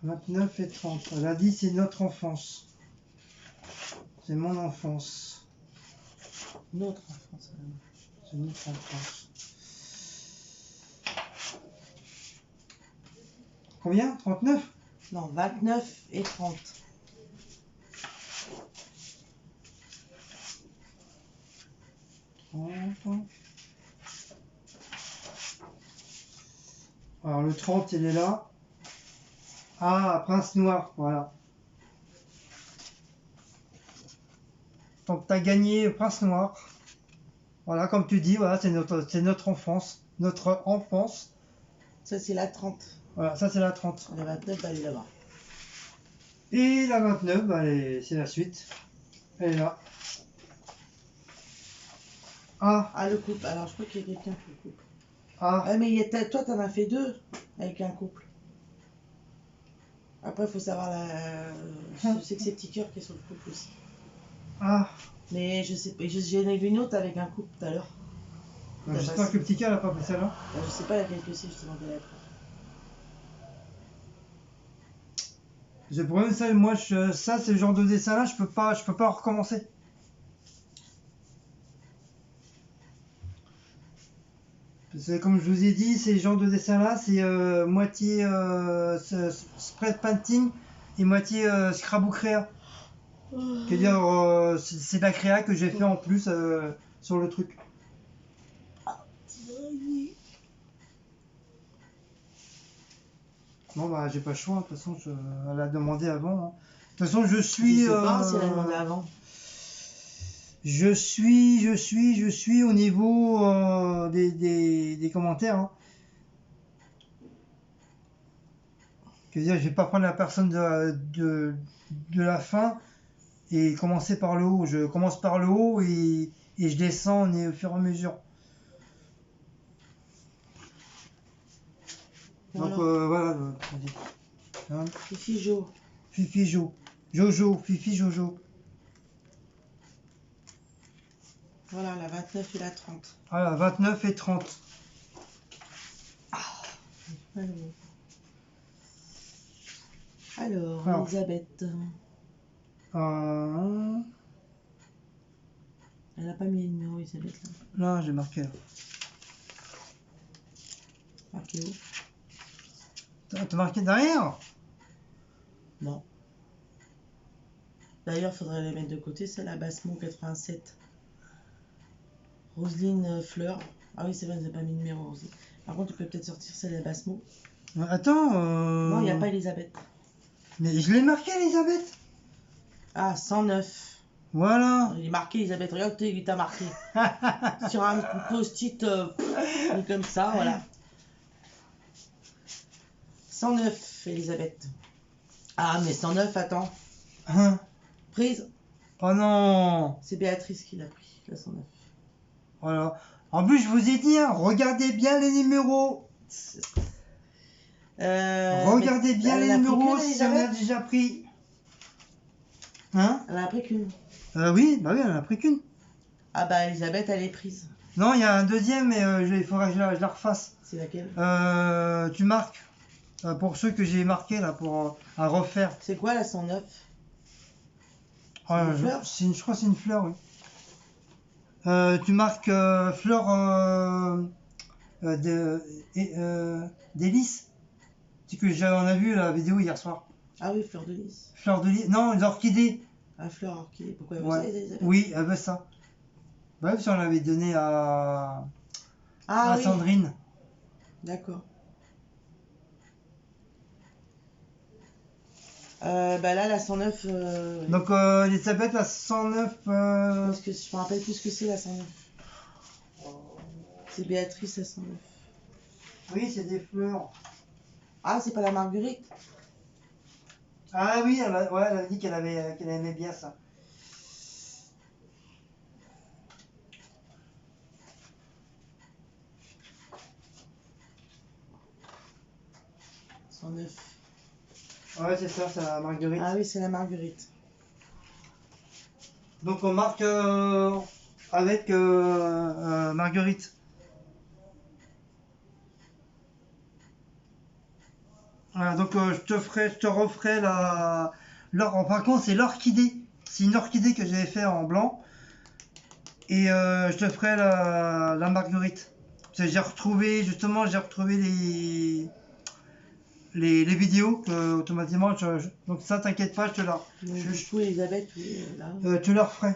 29 et 30. Elle a dit c'est notre enfance. C'est mon enfance. Notre enfance. C'est notre enfance. Combien? 39? Non, 29 et 30. Alors le 30 il est là. Ah, Prince Noir, voilà. Donc tu as gagné Prince Noir. Voilà, comme tu dis, voilà, c'est notre enfance. Notre enfance. Ça, c'est la 30. Voilà, ça c'est la 30. La 29, elle est là-bas. Et la 29, bah, c'est la suite. Elle est là. Ah, Ah, le couple. Alors, je crois qu'il y a quelqu'un qui le couple. ah, Ouais, mais toi, t'en as fait 2 avec un couple. Après, il faut savoir la. Je sais que c'est Petit Cœur qui est sur le couple aussi. ah. Mais je sais pas. J'en ai vu une autre avec un couple tout à l'heure. J'espère que Petit K n'a pas pris celle-là. Je sais pas laquelle que c'est, justement, de la Le problème, ça, moi, ça, c'est le genre de dessin-là, je peux pas recommencer. Parce que, comme je vous ai dit, ces genres de dessins-là, c'est moitié spread painting et moitié scrapbook créa. C'est-à-dire, c'est de la créa que j'ai fait en plus sur le truc. Bon, bah, j'ai pas le choix, de toute façon, elle a demandé avant. Hein. De toute façon, je suis. Je sais pas si elle a demandé avant. Je suis au niveau des commentaires. Hein. C'est-à-dire, je vais pas prendre la personne de la fin et commencer par le haut. Je commence par le haut et je descends au fur et à mesure. Voilà. Donc voilà. Hein. Fifi Jo. Fifi Jo. Jojo. Fifi Jojo. Voilà, la 29 et la 30. Voilà, 29 et 30. Alors, Elisabeth. Elle n'a pas mis le numéro, Elisabeth. Là, j'ai marqué. Marqué où? T'as marqué derrière? Non. D'ailleurs, il faudrait les mettre de côté. C'est la Bassemo 87. Roselyne Fleur. Ah oui, c'est vrai, vous n'avez pas mis le numéro, Roselyne. Par contre, tu peux peut-être sortir celle de la Bassemo. Attends. Non, il n'y a pas Elisabeth. Mais je l'ai marqué, Elisabeth. Ah, 109. Voilà. Il est marqué, Elisabeth. Regarde, il t'a marqué. Sur un post-it comme ça, voilà. 109, Elisabeth. Ah, mais 109, attends. Hein? Prise. Oh non. C'est Béatrice qui l'a pris, la 109. Voilà. En plus, je vous ai dit, hein, regardez bien les numéros. Regardez bien les numéros si on a déjà pris. Hein? Elle en a pris qu'une. Oui, bah oui, elle en a pris qu'une. Ah bah Elisabeth, elle est prise. Non, il y a un deuxième, mais il faudra que je la refasse. C'est laquelle? Tu marques. Pour ceux que j'ai marqués là, pour à refaire. C'est quoi la 109? Je crois que c'est une fleur, oui. Tu marques fleur d'hélice. C'est que on a vu la vidéo hier soir. Ah oui, fleur de lys. Fleur de lys. Non, une orchidée. Ah, fleur orchidée. Pourquoi elle veut Ouais. ça, Elisabeth? Oui, elle veut ça. Bah, parce qu'on l'avait donné à oui. Sandrine. D'accord. Bah là, la 109. Donc, Elisabeth, la 109. Parce que je me rappelle plus ce que c'est la 109. C'est Béatrice la 109. Oui, c'est des fleurs. Ah, c'est pas la Marguerite? Ah oui, elle a dit qu'elle aimait bien ça. Ouais, c'est ça, c'est la Marguerite. Ah oui, c'est la Marguerite. Donc on marque avec Marguerite. Voilà, donc je te referai par contre c'est l'orchidée. C'est une orchidée que j'avais fait en blanc. Et je te ferai la Marguerite. Parce que j'ai retrouvé les vidéos automatiquement. Donc ça, t'inquiète pas, je te la. Donc, du coup, Elisabeth, oui, là. Tu la referai.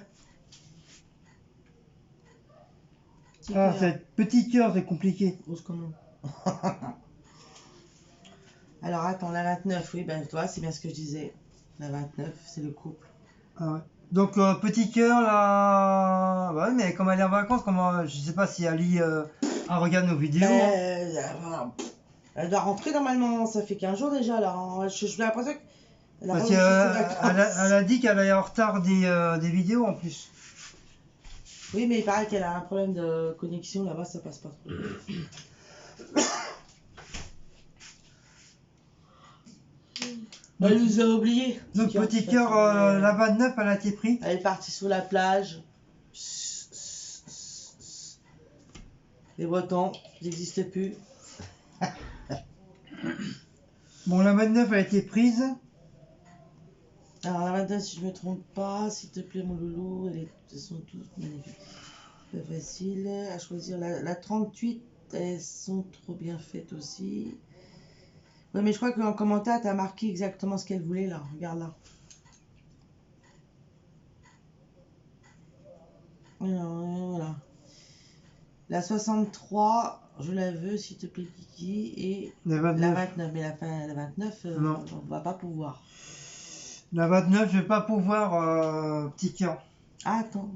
Ah, c'est petit cœur, c'est compliqué. Comment Alors attends, la 29, oui, ben toi, c'est bien ce que je disais. La 29, c'est le couple. Ah ouais. Donc petit cœur là, bah, ouais, mais comme elle est en vacances, je sais pas si Ali regarde nos vidéos. Voilà. Elle doit rentrer normalement, ça fait 15 jours déjà là. Je suis l'impression qu'elle a Parce pas elle a dit qu'elle est en retard des vidéos en plus. Oui, mais il paraît qu'elle a un problème de connexion là-bas, ça passe pas trop. Elle nous a oubliés. Donc petit cœur, la 29, elle a été prise. Elle est partie sur la plage. Les Bretons, ils n'existent plus. Bon, la 29, elle a été prise. Alors la 29, si je me trompe pas, s'il te plaît mon loulou, elles sont toutes magnifiques. Pas facile à choisir. La 38, elles sont trop bien faites aussi. Ouais, mais je crois qu'en commentaire, tu as marqué exactement ce qu'elle voulait là. Regarde là. Alors, voilà. La 63, je la veux, s'il te plaît, Kiki. Et la 29. Mais la 29, on va pas pouvoir. La 29, je vais pas pouvoir, petit cœur. Ah, attends.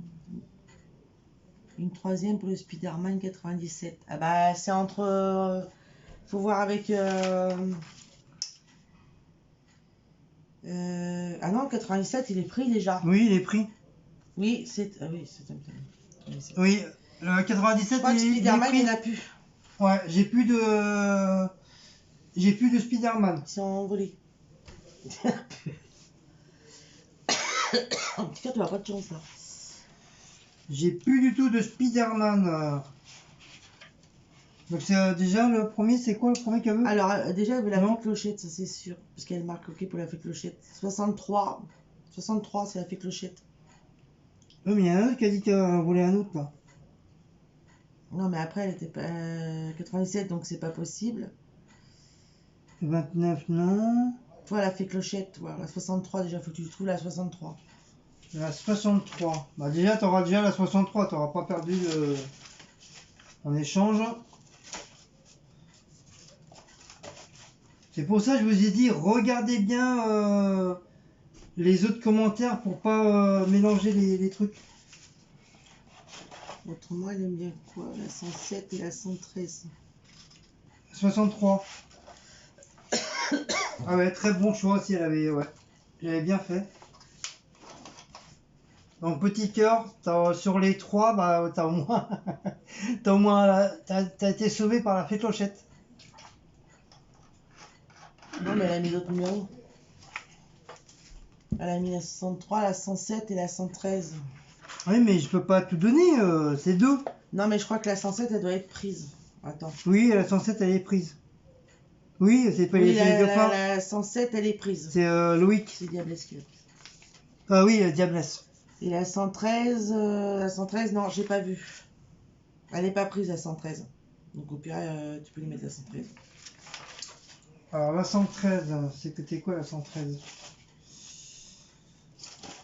Une troisième pour le Spider-Man 97. Ah bah, c'est entre... faut voir avec... Ah non, 97, il est pris déjà. Oui, il est pris. Oui, c'est... Ah oui, c'est... Oui, le 97, il est pris. Il n'a plus. Ouais, j'ai plus de Spider-Man. Ils sont envolés. En tout cas, tu n'as pas de chance là. J'ai plus du tout de Spider-Man. Donc c'est déjà le premier, c'est quoi le premier qu'elle veut? Alors déjà elle veut la fée clochette, ça c'est sûr. Parce qu'elle marque OK pour la fée clochette. 63. 63 c'est la fée clochette. Oui mais il y en a un autre qui a dit qu'elle voulait un autre là. Non mais après elle était pas 97 donc c'est pas possible. 29 non. Toi la fée clochette, voilà, la 63 déjà faut que tu trouves la 63. La 63. Bah déjà t'auras déjà la 63, t'auras pas perdu en échange. C'est pour ça que je vous ai dit, regardez bien les autres commentaires pour pas mélanger les trucs. Autrement, elle aime bien quoi? La 107 et la 113. 63. Ah ouais, très bon choix si elle avait, ouais. J'avais bien fait. Donc petit cœur, sur les 3, bah t'as au moins, t'as été sauvé par la fée clochette. Non mais elle a mis d'autres numéros. Elle a mis la 63, la 107 et la 113. Oui mais je peux pas tout donner, c'est 2. Non mais je crois que la 107 elle doit être prise. Attends. Oui, la 107 elle est prise. Oui, c'est pas oui, les deux fois. La 107 elle est prise. C'est Loïc. C'est Diablesse qui l'a prise. Ah oui, Diablesse. Et la 113, non, j'ai pas vu. Elle n'est pas prise la 113. Donc au pire, tu peux lui mettre la 113. Alors la 113, c'était quoi la 113?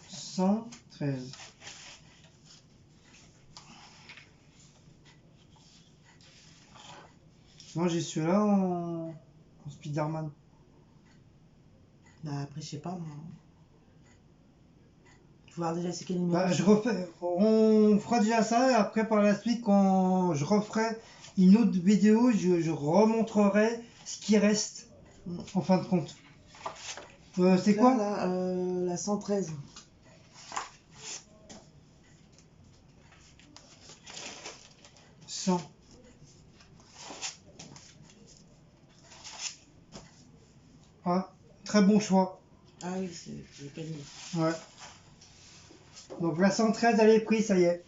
113. Moi j'ai celui-là en Spider-Man. Bah après, je sais pas moi. Faut voir déjà c'est quel numéro. Bah, on fera déjà ça et après par la suite quand je referai une autre vidéo, je remontrerai ce qui reste en fin de compte. C'est quoi la 113. Ah, très bon choix. Ah oui, c'est pas dit. Ouais. Donc la 113 elle est prise, ça y est.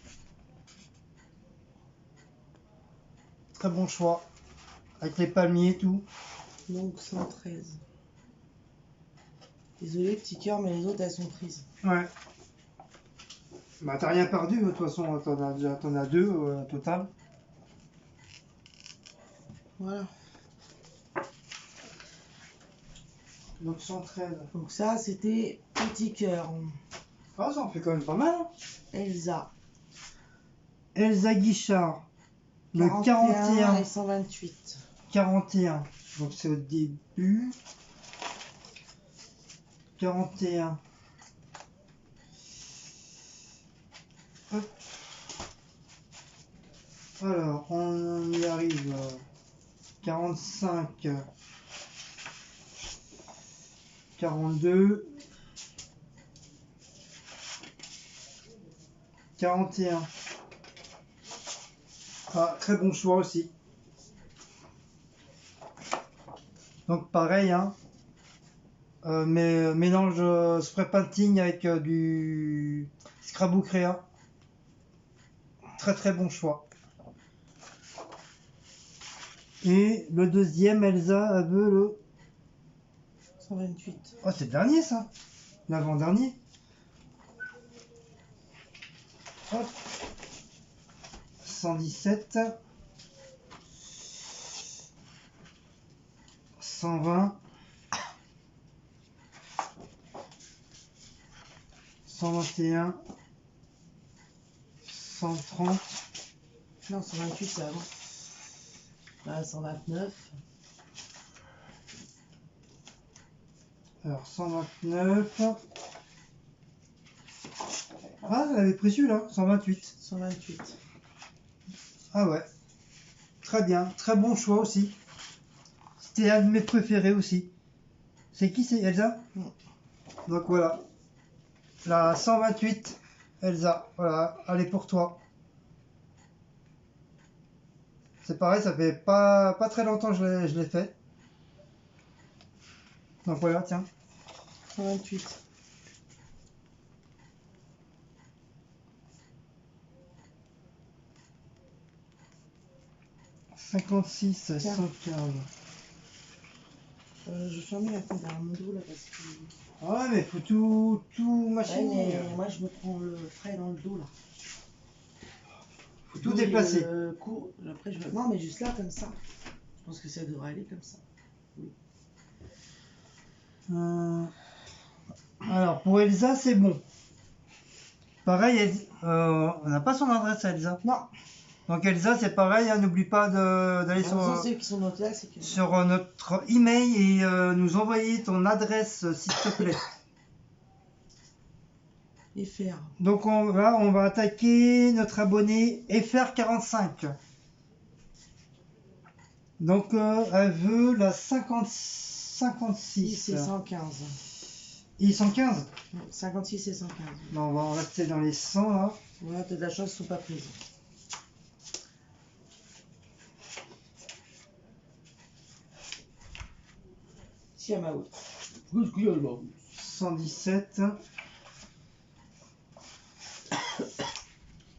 Très bon choix. Avec les palmiers et tout. Donc 113. Désolé, petit cœur, mais les autres elles sont prises. Ouais. Bah t'as rien perdu, de toute façon, t'en as deux au total. Voilà. Donc 113. Donc ça, c'était petit cœur. Ah, ça en fait quand même pas mal. Hein. Elsa. Elsa Guichard. Le 41 41. et 128. 41. Donc c'est au début. 41. Hop. Alors, on y arrive. 45. 42. 41. Ah, très bon choix aussi. Donc pareil, hein. Mais mélange spray painting avec du Scrapbook Créa. Très très bon choix. Et le deuxième, Elsa, elle veut le... 128. Oh, c'est le dernier ça. L'avant-dernier. Hop. 117. 120. 121. 130. Non, 128 c'est avant. Là, 129. Alors 129. Ah, elle avait pris celui-là, 128. 128. Ah ouais. Très bien, très bon choix aussi. C'était un de mes préférés aussi. C'est qui, c'est Elsa? Donc voilà. La 128, Elsa. Voilà, elle est pour toi. C'est pareil, ça fait pas très longtemps que je l'ai fait. Donc voilà, tiens. 128. « 56, Tiens. 115. Je ferme la tête derrière mon dos là parce que. Ah ouais, mais faut tout Ouais, machiner. mais moi je me prends le frais dans le dos là. Faut tout déplacer. Après, non, mais juste là comme ça. Je pense que ça devrait aller comme ça. Oui. Alors pour Elsa, c'est bon. Pareil, on n'a pas son adresse à Elsa. Non. Donc Elsa, c'est pareil, hein, n'oublie pas d'aller Ceux qui sont notés là, c'est que... sur notre email et nous envoyer ton adresse, s'il te plaît. FR. Donc on va attaquer notre abonné FR45. Donc elle veut la 56. Et 115. Et 115. 56 et 115. Non, on va en rester dans les 100 là. Ouais, t'as de la chance, ils sont pas prises. Si à ma haute. 117.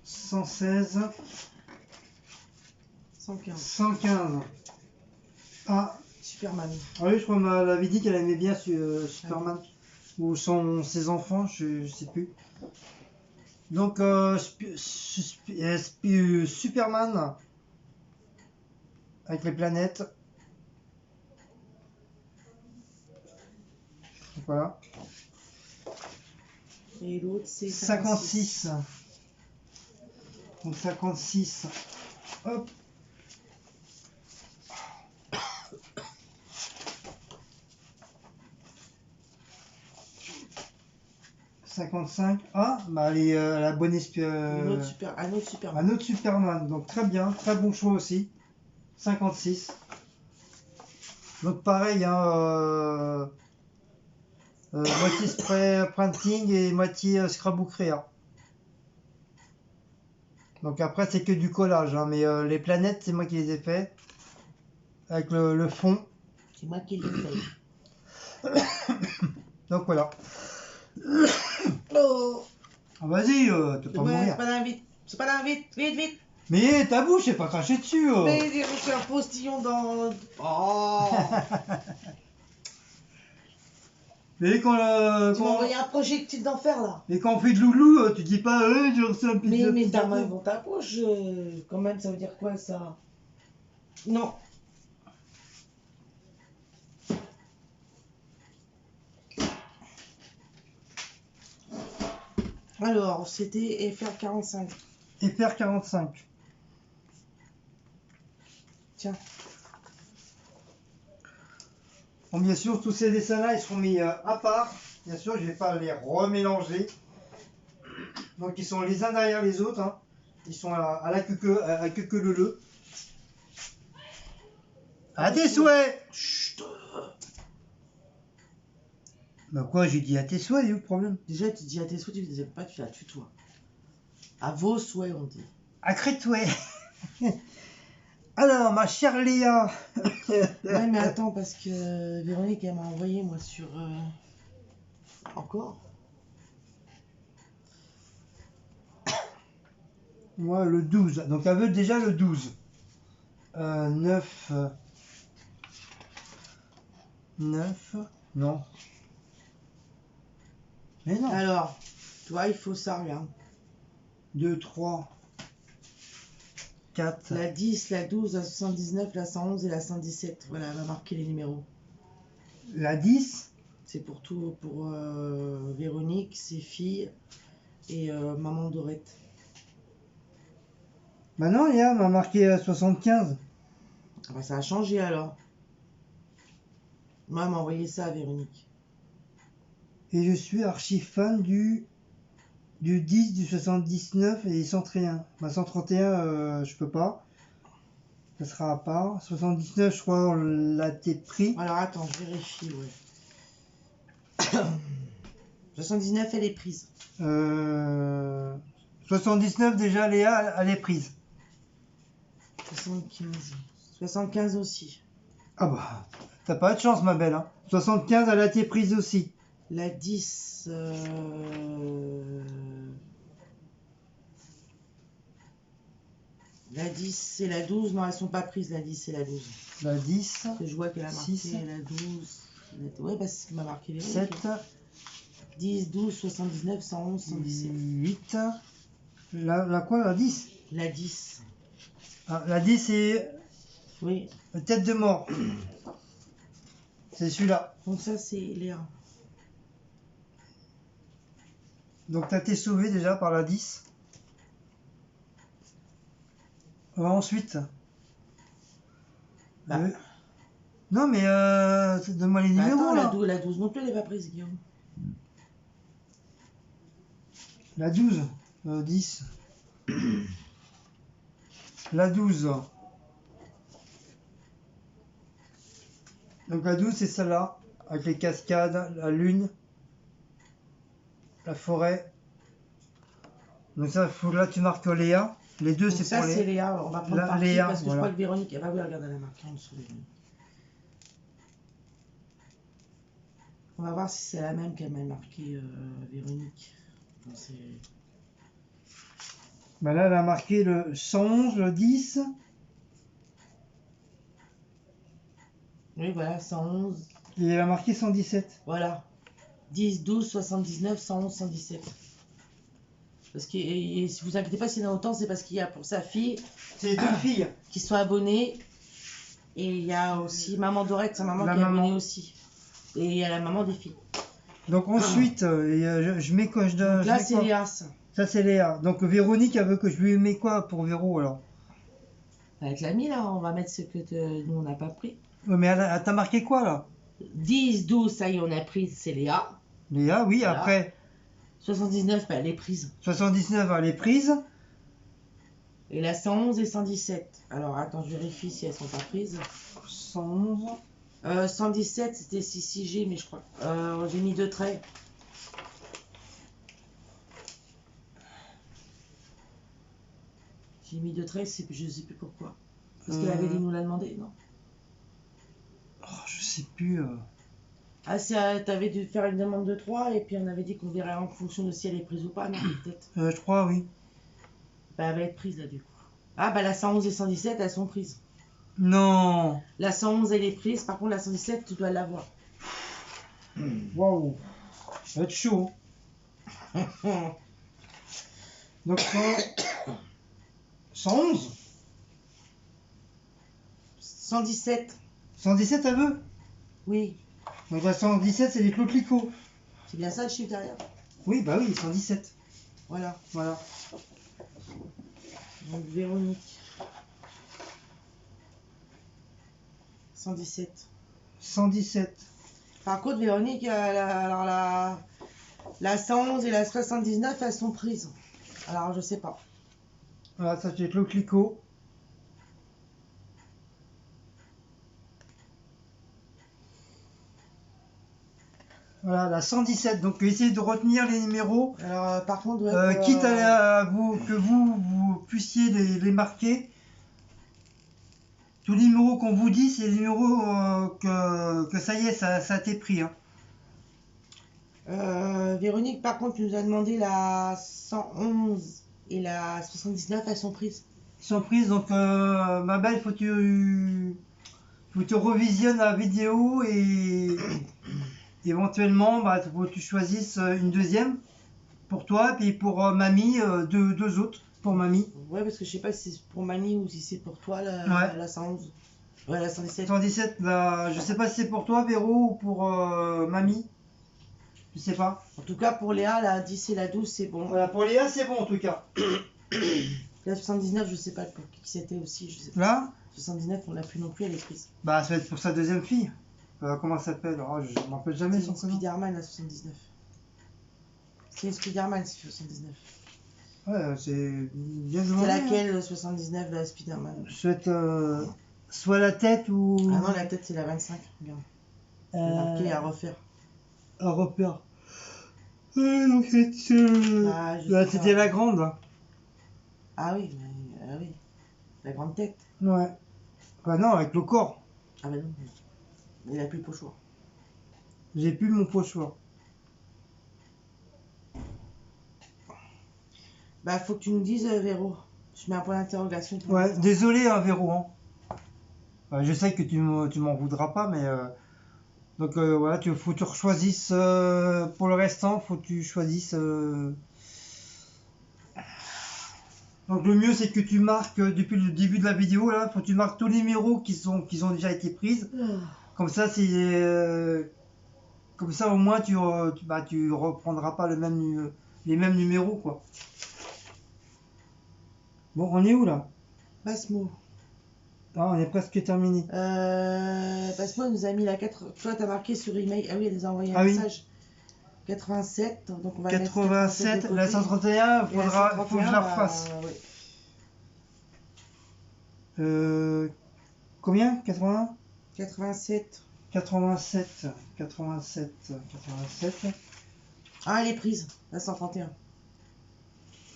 116. 115. 115. Ah. Superman. Ah oui, je crois qu'elle avait dit qu'elle aimait bien Superman. Ou ses enfants, je sais plus. Donc, Superman. Avec les planètes. Donc, voilà. Et l'autre, c'est 56. Donc 56. Hop. 55. Ah, bah elle a abonné un autre Superman. Un autre Superman. Donc très bien, très bon choix aussi. 56. Donc pareil, hein, moitié spray printing et moitié Scrapbook Créa. Donc après c'est que du collage, hein, mais les planètes c'est moi qui les ai fait. Avec le fond. C'est moi qui les fait. Donc voilà. Oh. Ah, vas-y, t'as pas Ouais, mourir. c'est pas d'un vite. C'est pas d'un vite. Vite, vite. Mais ta bouche, j'ai pas craché dessus. Mais j'ai reçu un postillon dans... Oh. Mais Tu m'as envoyé un projectile d'enfer, là. Mais quand on fait de loulou, tu dis pas, j'ai reçu un petit Mais petit ta main gâteau. dans ta poche, quand même, ça veut dire quoi, ça? Non. Alors, c'était FR45. FR45. Tiens. Bon, bien sûr, tous ces dessins-là, ils seront mis à part. Bien sûr, je vais pas les remélanger. Donc, ils sont les uns derrière les autres. Hein. Ils sont à la queue le. À tes souhaits. Chut. Bah quoi, j'ai dit à tes souhaits, il y a eu le problème. Déjà, tu dis à tes souhaits, tu ne disais pas, tu la tutoies. À vos souhaits, on dit. À Crétouet. Alors, ma chère Léa. Ouais, mais attends, parce que Véronique, elle m'a envoyé, moi, sur... Encore? Moi, le 12. Donc, elle veut déjà le 12. 9. 9. Non. Mais non. Alors, toi, il faut ça, regarde. 2, 3, 4. La 10, la 12, la 79, la 111 et la 117. Voilà, elle va marquer les numéros. La 10. C'est pour tout, pour Véronique, ses filles et maman Dorette. Bah non, Léa m'a marqué 75. Ah bah, ça a changé alors. Moi, elle m'a envoyé ça à Véronique. Et je suis archi fan du 10, du 79 et 131. Bah 131, je peux pas. Ça sera à part. 79, je crois, on l'a pris. Alors attends, je vérifie, ouais. 79, elle est prise. 79 déjà, Léa, elle est prise. 75. 75 aussi. Ah bah, t'as pas de chance, ma belle. Hein. 75, elle a été prise aussi. La 10. La 10 et la 12. Non, elles sont pas prises, la 10 et la 12. La 10. Parce que je vois qu'elle a marqué 6, la 12. Ouais, parce qu'il m'a marqué les 7, 10, 12, 79, 111, 117. 8. La quoi, la 10? La 10. Ah, la 10, c'est Oui. tête de mort. C'est celui-là. Donc ça, c'est Léa. Donc t'as été sauvé déjà par la 10. Ensuite. Bah. Non mais donne-moi les Bah numéros attends, là. la 12 non plus, elle n'est pas prise, Guillaume. La 12. 10. La 12. Donc la 12 c'est celle-là. Avec les cascades, la lune, la forêt. Donc ça, là tu marques Léa. Les deux Donc c'est ça, pour c'est les... Léa. On va prendre La- parti Léa, parce que voilà. je crois que Véronique, elle va vous regarder la marque en dessous. Véronique. On va voir si c'est la même qu'elle m'a marqué Véronique. Non, Bah là elle a marqué le 111, le 10. oui, voilà, 111. Et elle a marqué 117. Voilà. 10, 12, 79, 111, 117. Parce que, et si vous inquiétez pas, s'il y en a autant, c'est parce qu'il y a pour sa fille C'est les deux filles. qui sont abonnées. Et il y a aussi maman Dorette, sa maman La qui est maman. abonnée aussi. Et il y a la maman des filles. Donc ensuite, je mets quoi je dois, Donc je là, mets c'est quoi Léa. Ça c'est Léa. Donc Véronique, elle veut que je lui mets quoi pour Véro alors? Avec l'ami, là, on va mettre ce que nous, on n'a pas pris. Ouais, mais elle t'a marqué quoi là? 10, 12, ça y est, on a pris, c'est Léa. Léa, oui, Voilà. après 79, bah, elle est prise. 79, elle est prise. Et là, 111 et 117. Alors, attends, je vérifie si elles sont pas prises. 111. 117, c'était 6G, mais je crois. J'ai mis 2 traits. J'ai mis 2 traits, je sais plus pourquoi. Parce qu'elle avait dit nous l'a demandé, non? Oh, je sais plus. Ah, t'avais dû faire une demande de 3 et puis on avait dit qu'on verrait en fonction de si elle est prise ou pas, non, peut-être. Je crois, oui. Bah, elle va être prise là, du coup. Ah, bah, la 111 et 117, elles sont prises. Non. La 111, elle est prise, par contre, la 117, tu dois l'avoir. Waouh. Ça va être chaud. Donc, 111 117. 117, elle veut? Oui. Donc, la 117, c'est les cloclicots. C'est bien ça le chiffre derrière? Oui, bah oui, 117. Voilà. Voilà. Donc, Véronique. 117. 117. Par contre, Véronique, alors la 111 et la 79, elles sont prises. Alors, je sais pas. Voilà, ça c'est le cloclico. Voilà, la 117. Donc, essayez de retenir les numéros. Alors, par contre, quitte à que vous puissiez les marquer. Tous les numéros qu'on vous dit, c'est les numéros que ça y est, ça a été pris. Hein. Véronique, par contre, tu nous as demandé la 111 et la 79, elles sont prises. Ils sont prises, donc ma belle, faut que tu revisionnes la vidéo et éventuellement, bah, faut que tu choisisses une deuxième pour toi, puis pour mamie, deux autres pour mamie. Ouais, parce que je sais pas si c'est pour mamie ou si c'est pour toi la 111. Ouais, la 117. 117, là, je sais pas si c'est pour toi, Véro, ou pour mamie. Je sais pas. En tout cas, pour Léa, la 10 et la 12, c'est bon. Voilà, pour Léa, c'est bon en tout cas. La 79, je sais pas pour qui c'était aussi. Je sais pas. Là 79, on l'a plus non plus, elle est prise. Bah, ça va être pour sa deuxième fille. Comment ça s'appelle? Oh, je m'en rappelle jamais C'est son une prénom. Spiderman, la 79. C'est une Spiderman, c'est 79. Ouais, c'est bien C'est demandé. laquelle, le 79, la Spiderman? Souhaite soit la tête ou. Ah non, la tête, c'est la 25. Regarde. C'est marqué à refaire. Un repère. Donc c'était la grande. Hein. Ah oui, oui. La grande tête. Ouais. Bah non, avec le corps. Ah bah non. Il a plus le pochoir. J'ai plus mon pochoir. Bah faut que tu nous dises, Véro. Je mets un point d'interrogation. Ouais, désolé, hein, Véro. Hein. Je sais que tu m'en voudras pas, mais. Donc voilà, faut que tu choisisses pour le restant, faut que tu choisisses. Donc le mieux c'est que tu marques depuis le début de la vidéo là, faut que tu marques tous les numéros qui ont déjà été prises. Comme ça comme ça au moins tu reprendras pas les mêmes numéros quoi. Bon, on est où là? Basmo. Ah, on est presque terminé. Basmo nous a mis la 4. Toi t'as marqué sur email. Ah oui, elle nous a envoyé un message. 87, donc on va 87, mettre la 131, faut que je la refasse. Oui. Combien? 80? 87. 87. Ah, elle est prise, la 131.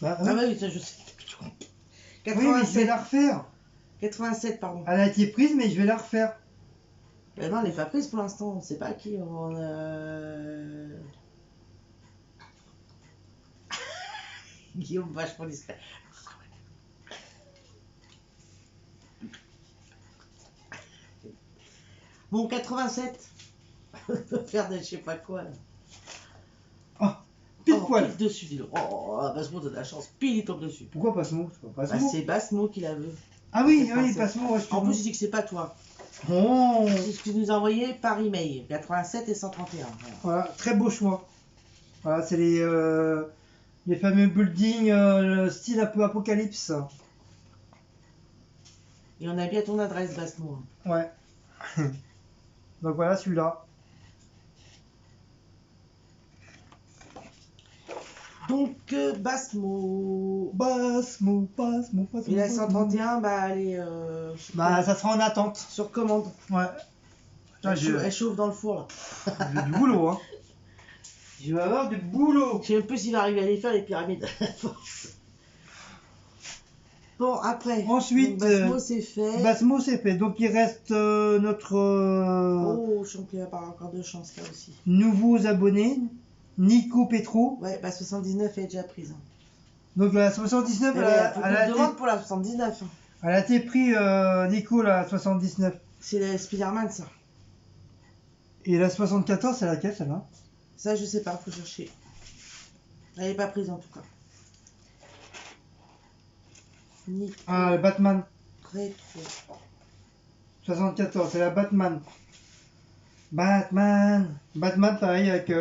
Bah, oui. Ah bah oui, ça je sais. 87. Oui, mais je vais la refaire. 87, pardon. Elle a été prise, mais je vais la refaire. Bah non, elle n'est pas prise pour l'instant, on ne sait pas à qui. Guillaume, vachement discret. Bon, 87. Faire de je sais pas quoi là. Oh, pile poil. Pile dessus, dis donc. Oh, Basmo, t'as de la chance. Pile, il tombe dessus. Pourquoi Basmo? C'est Basmo qui la veut. Ah oui, Basmo. Ouais, en plus, il dit que c'est pas toi. Oh. C'est ce que tu nous as envoyé par email. 87 et 131. Voilà, très beau choix. Voilà, c'est les fameux buildings style un peu apocalypse. Et on a bien ton adresse, Basmo. Ouais. Donc voilà celui-là. Donc Basmo. Et la 131, bah elle est. Ça sera en attente. Sur commande. Ouais. Elle chauffe dans le four là. J'ai du boulot, hein. Je vais avoir du boulot. Je sais même plus s'il va arriver à les faire les pyramides. Bon, après. Ensuite, Basmo, c'est fait. Basmo, c'est fait. Donc, il reste notre Oh, je sens qu'il va pas avoir encore de chance là aussi. nouveaux abonnés, Nico Petro. Ouais, bah 79 est déjà prise. Donc, la 79, Elle a demande pour la 79. Elle a été pris, Nico, la 79. C'est les Spider-Man, ça. Et la 74, c'est laquelle, celle-là? Ça, je sais pas, faut chercher. Elle est pas prise en tout cas. Nico. Ah, le Batman. Rétro. 74, c'est la Batman. Batman, pareil, avec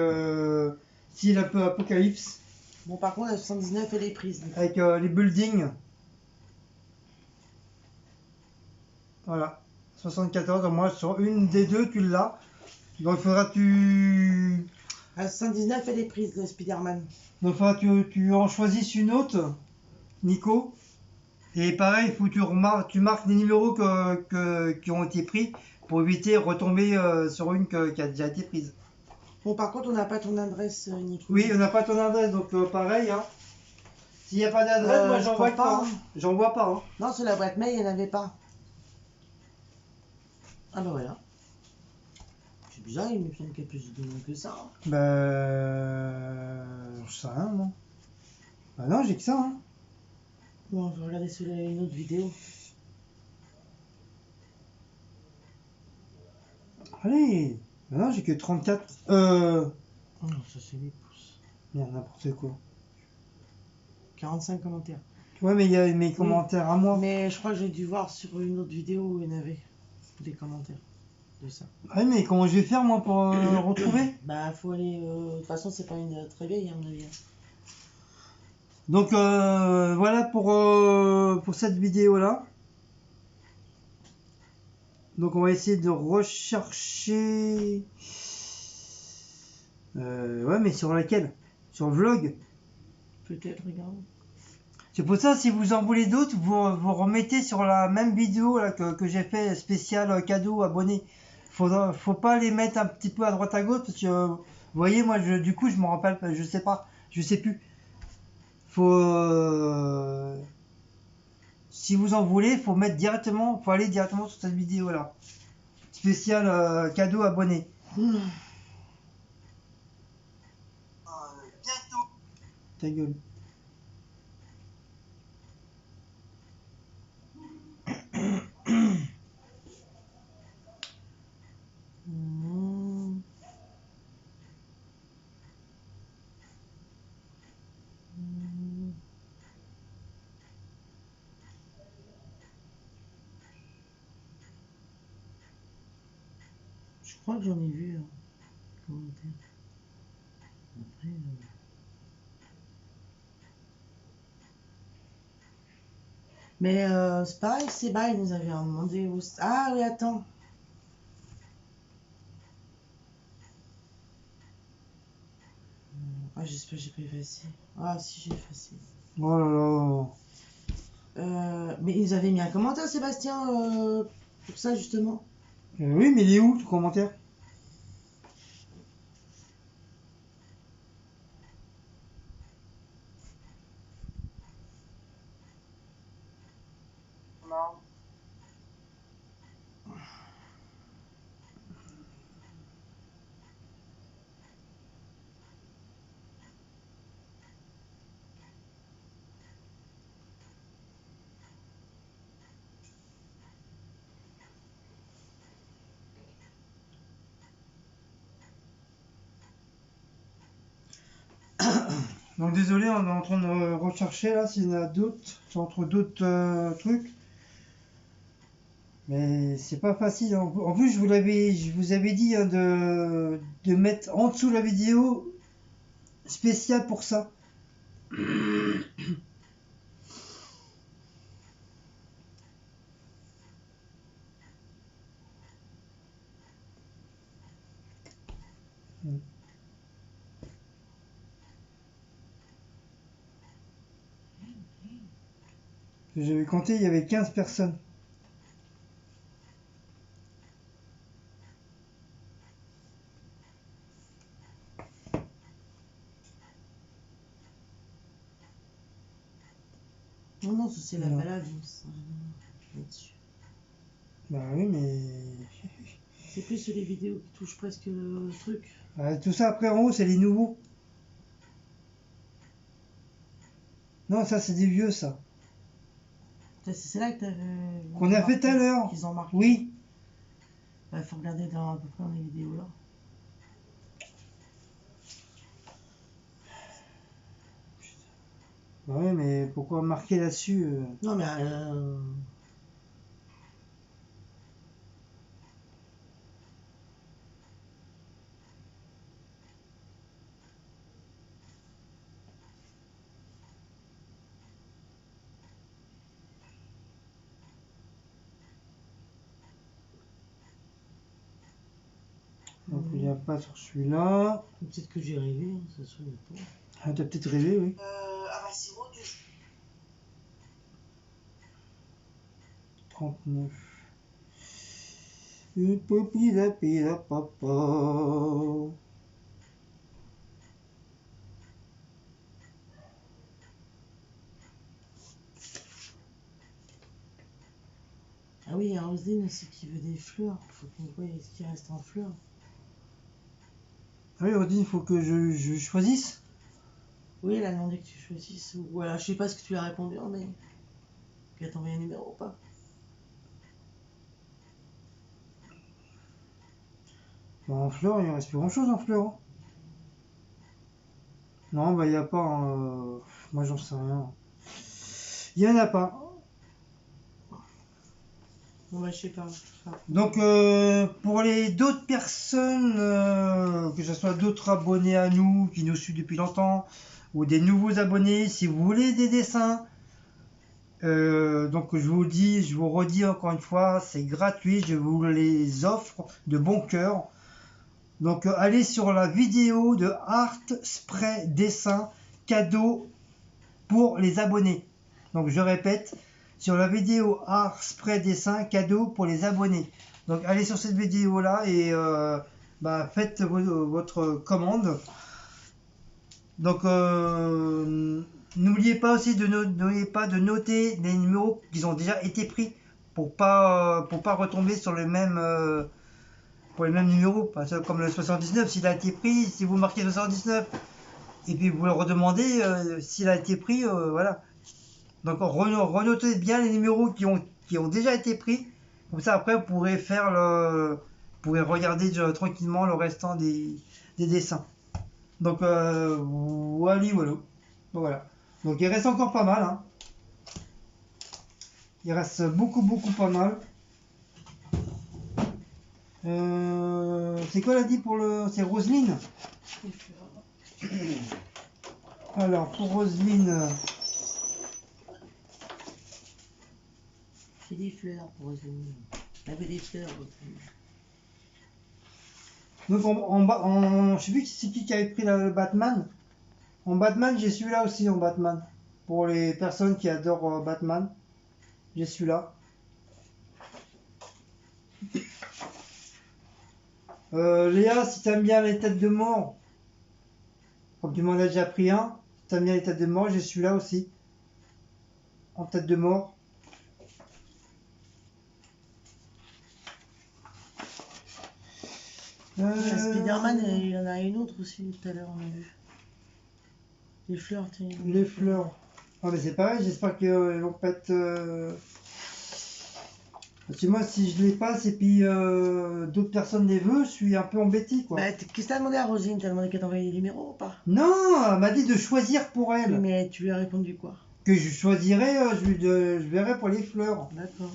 style un peu apocalypse. Bon, par contre, la 79, elle est prise. Avec les buildings. Voilà. 74, au moins sur une des deux, tu l'as. Donc il faudra que tu... La 79, elle est prise, le Spider-Man. Donc il faudra que tu en choisisses une autre, Nico. Et pareil, il faut que tu marques les numéros qui ont été pris pour éviter de retomber sur une qui a déjà été prise. Bon, par contre, on n'a pas ton adresse, Nico. Oui, on n'a pas ton adresse, donc pareil. Hein. S'il n'y a pas d'adresse, moi j'en vois pas. J'en vois pas. Hein. Non, sur la boîte mail, il n'y en avait pas. Ah bah voilà. C'est bizarre, il me semble qu'il y a plus de monde que ça. Je sais rien, non. Bah non, j'ai que ça. Hein. Bon, on va regarder sur une autre vidéo. Allez. Bah non, j'ai que 34. Oh non, ça c'est les pouces. Merde, n'importe quoi. 45 commentaires. Ouais, mais il y a mes commentaires à moi. Mais je crois que j'ai dû voir sur une autre vidéo où il y en avait des commentaires de ça. Ah, mais comment je vais faire moi pour retrouver? Bah, faut aller. De toute façon, c'est pas une très vieille, à mon avis. Donc voilà pour cette vidéo là. Donc on va essayer de rechercher. Ouais, mais sur laquelle? Sur vlog? Peut-être, regarde. C'est pour ça, si vous en voulez d'autres, vous remettez sur la même vidéo là, que j'ai fait spécial cadeau abonné. Faut pas les mettre un petit peu à droite à gauche parce que vous voyez, moi du coup je me rappelle, je sais pas, je sais plus. Si vous en voulez, faut aller directement sur cette vidéo là. Spécial cadeau abonné. Bientôt. Ta gueule. Je crois que j'en ai vu un commentaire. Après. Mais c'est pareil, Seba, il nous avait demandé où. Ah oui, attends. Ah, j'espère que j'ai pas effacé. Ah, si, j'ai effacé. Oh là là. Mais il nous avait mis un commentaire, Sébastien, pour ça, justement. Oui, mais il est où, ton commentaire? Non. Donc désolé, on est en train de rechercher là s'il y en a d'autres, entre d'autres trucs. Mais c'est pas facile. En plus, je vous avais dit hein, de mettre en dessous la vidéo spéciale pour ça. J'avais compté, il y avait 15 personnes. Non, non, ça, c'est la Non. balade. Là-dessus. Bah oui, mais... C'est plus les vidéos qui touchent presque le truc. Tout ça après en haut, c'est les nouveaux. Non, ça c'est des vieux, ça. C'est celle-là que Qu'on a fait tout à l'heure. Qu'ils ont marqué. Oui. Il faut regarder à peu près dans les vidéos là. Bah oui, mais pourquoi marquer là-dessus Non, mais Donc il n'y a pas sur celui-là. peut-être que j'ai rêvé, hein, ça se souvient pas. Ah, t'as peut-être rêvé, oui. Ah bah c'est beau du 39. Pila papa. Ah oui, il y a Roselyne aussi qui veut des fleurs. Il faut qu'on voie ce qui reste en fleurs. Ah oui, Odine, il faut que je choisisse. Oui, elle a demandé que tu choisisses. Ou voilà, je sais pas ce que tu lui as répondu, mais. Puis elle t'a envoyé un numéro ou pas. Bah, en fleurs, il ne reste plus grand-chose en fleurs. Hein. Non, bah il n'y a pas. Moi, j'en sais rien. Il n'y en a pas. Bon bah je sais pas. Donc pour les d'autres personnes, que ce soit d'autres abonnés à nous qui nous suivent depuis longtemps ou des nouveaux abonnés, si vous voulez des dessins, donc je vous redis encore une fois, c'est gratuit, je vous les offre de bon cœur. Donc allez sur la vidéo de Art Spray Dessin cadeau pour les abonnés. Donc je répète, sur la vidéo Art Spray Dessin cadeau pour les abonnés. Donc allez sur cette vidéo là et faites votre commande. Donc n'oubliez pas aussi de noter les numéros qui ont déjà été pris pour pas retomber sur le même pour les mêmes numéros. Parce que comme le 79, s'il a été pris, si vous marquez 79 et puis vous le redemandez s'il a été pris, voilà. Donc renotez bien les numéros qui ont déjà été pris. Comme ça après vous pourrez regarder tranquillement le restant des dessins. Donc voilà. Donc il reste encore pas mal. Hein. Il reste beaucoup pas mal. C'est quoi l'a dit pour le... C'est Roselyne. Alors pour Roselyne... C'est des fleurs pour Roselyne. Elle avait des fleurs. Donc je sais plus c'est qui avait pris le Batman. En Batman, j'ai celui-là aussi en Batman. Pour les personnes qui adorent Batman, j'ai celui-là. Léa, si t'aimes bien les têtes de mort, comme tu m'en as déjà pris un, si t'aimes bien les têtes de mort, j'ai celui-là aussi. En tête de mort. Spider-Man, il y en a une autre aussi tout à l'heure, on a vu. Les fleurs, les fleurs. Ah mais c'est pareil, j'espère qu'ils vont pas être... Parce que moi si je les passe et puis d'autres personnes les veulent, je suis un peu embêté quoi. Bah, qu'est-ce que t'as demandé à Rosine? T'as demandé qu'elle t'envoie les numéros ou pas? Non, elle m'a dit de choisir pour elle. Oui, mais tu lui as répondu quoi? Que je choisirais, je verrai pour les fleurs. D'accord.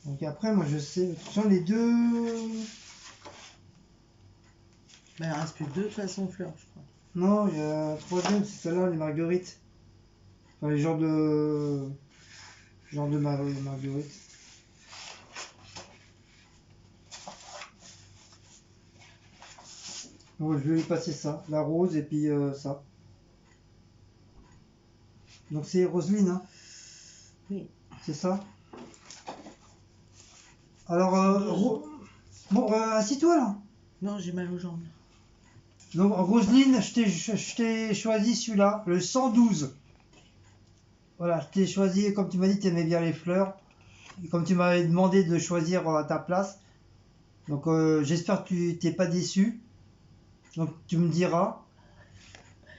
Donc après moi je sais, j'en ai deux... Bah, il reste plus que deux de toute façon fleurs, je crois. Non, il y a un troisième, c'est celle-là, les marguerites. Enfin, les genres de... marguerites. Donc, je vais lui passer ça, la rose et puis ça. Donc c'est Roselyne, hein? Oui. C'est ça? Alors, bon, assis-toi là. Non, j'ai mal aux jambes. Donc en Roseline, je t'ai choisi celui-là, le 112. Voilà, je t'ai choisi, comme tu m'as dit, tu aimais bien les fleurs. Et comme tu m'avais demandé de choisir à ta place. Donc j'espère que tu t'es pas déçu. Donc tu me diras.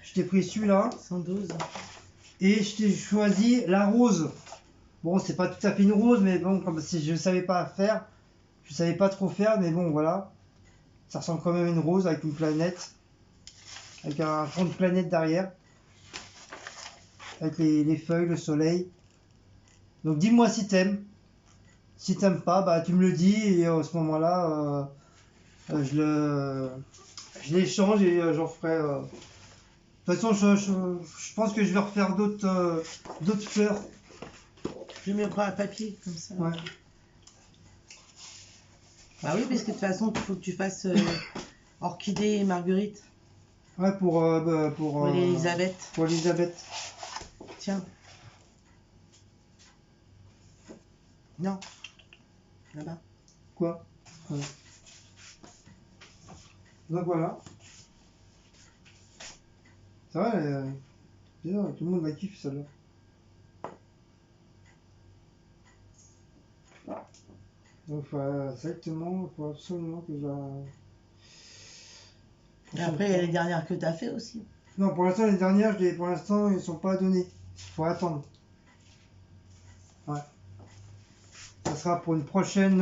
Je t'ai pris celui-là. 112. Et je t'ai choisi la rose. Bon, c'est pas tout à fait une rose, mais bon, comme si je savais pas faire, je savais pas trop faire, mais bon, voilà. Ça ressemble quand même à une rose avec une planète, avec un fond de planète derrière, avec les feuilles, le soleil. Donc dis-moi si t'aimes. Si t'aimes pas, bah tu me le dis et à ce moment-là, je l'échange et j'en ferai. De toute façon, je pense que je vais refaire d'autres fleurs. Je mets pas un papier comme ça. Ouais. Bah oui, parce que de toute façon, il faut que tu fasses orchidée et marguerite. Ouais, pour Elisabeth. Pour Elisabeth. Tiens. Non. Là-bas. Quoi? Ouais. Donc voilà. Ça va, bien, tout le monde la kiffe celle-là. Donc exactement, il faut absolument que je la... Et après, il y a les dernières que tu as fait aussi. Non, pour l'instant, les dernières, pour l'instant, ils ne sont pas donnés. Il faut attendre. Ouais. Ça sera pour une prochaine...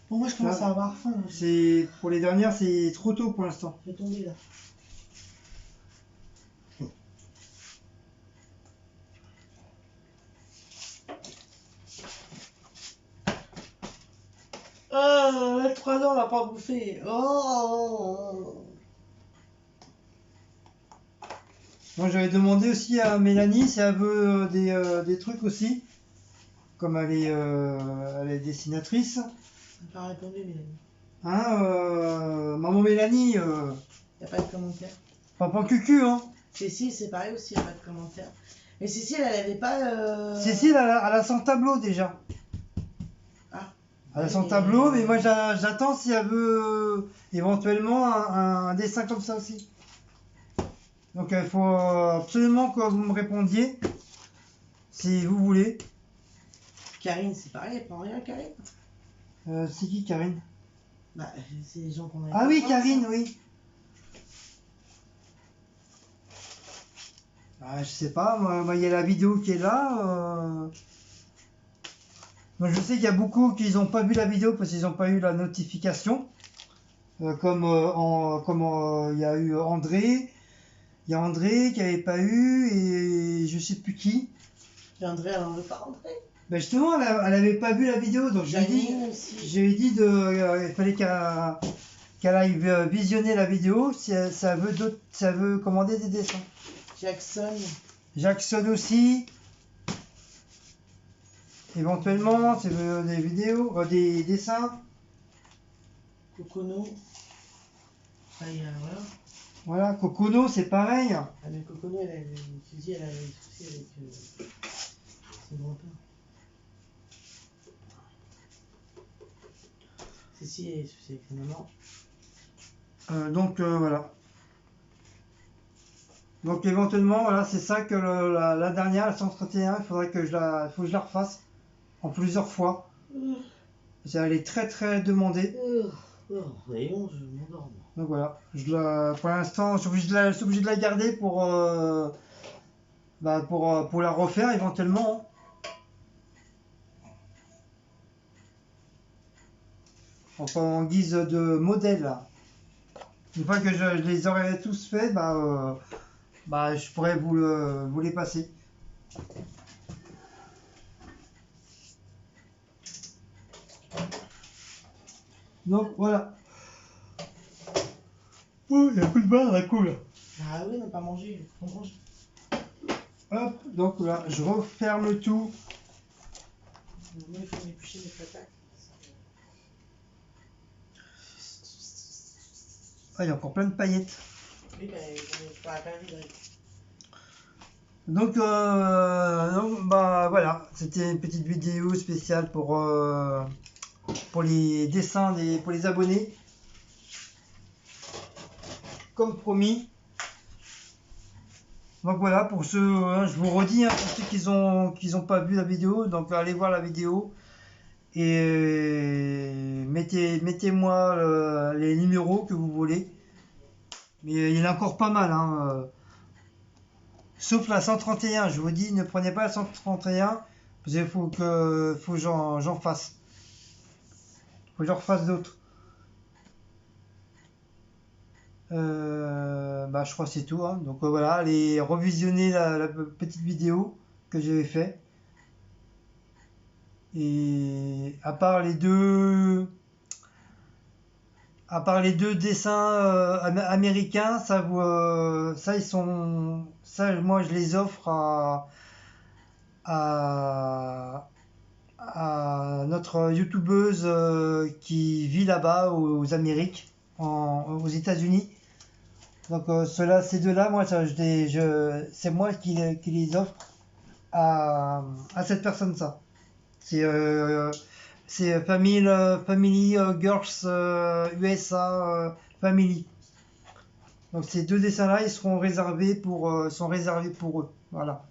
Bon, moi, je commence à avoir faim. Pour les dernières, c'est trop tôt pour l'instant. Je vais tomber là. Ah, 3 ans, on va pas bouffer. Oh. Moi, j'avais demandé aussi à Mélanie si elle veut des trucs aussi. Comme elle est dessinatrice. Elle n'a pas répondu, Mélanie. Hein, maman Mélanie. Il n'y a pas de commentaire. Papa Cucu, hein. Cécile, c'est pareil aussi, il n'y a pas de commentaire. Mais Cécile, elle n'avait pas. Cécile, elle a son tableau déjà. Ah. Elle a son tableau, mais moi j'attends si elle veut éventuellement un dessin comme ça aussi. Donc il faut absolument que vous me répondiez si vous voulez. Karine, c'est pareil, elle prend rien, Karine. C'est qui Karine? Bah, c'est les gens qu'on a. Ah oui, Karine, oui. Ah, je sais pas, moi il y a la vidéo qui est là. Moi je sais qu'il y a beaucoup qui n'ont pas vu la vidéo parce qu'ils n'ont pas eu la notification. Comme il y a eu André. Il y a André qui n'avait pas eu et je sais plus qui. Et André, elle en veut pas rentrer. Ben justement, elle avait pas vu la vidéo, donc j'ai dit il fallait qu'elle aille visionner la vidéo si elle veut commander des dessins. Jackson aussi. Éventuellement, si elle veut des vidéos, des dessins. Cocono. Ça y est, voilà. Voilà, Cocono, c'est pareil. Ah, mais Cocono, elle a des soucis avec son grand-père. Cécile, elle a des soucis avec sa maman. Donc voilà. Donc éventuellement, voilà, c'est ça que la dernière, la 131, il faudrait que je la refasse en plusieurs fois. Elle est très très demandée. Voyons, je m'endors. Donc voilà, pour l'instant, je suis obligé de la garder pour la refaire éventuellement. Enfin, en guise de modèle. Une fois que je les aurai tous faits, je pourrais vous les passer. Donc voilà. Oh, il y a un coup de barre à la coule. Ah oui, on n'a pas mangé, on mange. Hop, donc là, je referme tout. Moi, il faut m'éplucher mes patates. Ah, il y a encore plein de paillettes. Oui, mais je pourrais pas vivre. Donc voilà, c'était une petite vidéo spéciale pour les dessins pour les abonnés. comme promis. Donc voilà, pour ceux, je vous redis, pour ceux qui ont pas vu la vidéo, donc allez voir la vidéo et mettez-moi les numéros que vous voulez. Mais il y en a encore pas mal, hein. Sauf la 131, je vous dis, ne prenez pas la 131, parce qu'il faut que j'en fasse. Faut que j'en refasse d'autres. Je crois que c'est tout, hein. Donc voilà, allez revisionner la petite vidéo que j'avais fait. Et à part les deux dessins américains, ça moi je les offre à notre youtubeuse qui vit là-bas aux Amériques, aux États-Unis. Donc ces deux-là, moi c'est moi qui les offre à cette personne, ça. C'est Family Girls USA Family. Donc ces deux dessins-là, ils seront réservés pour eux. Voilà.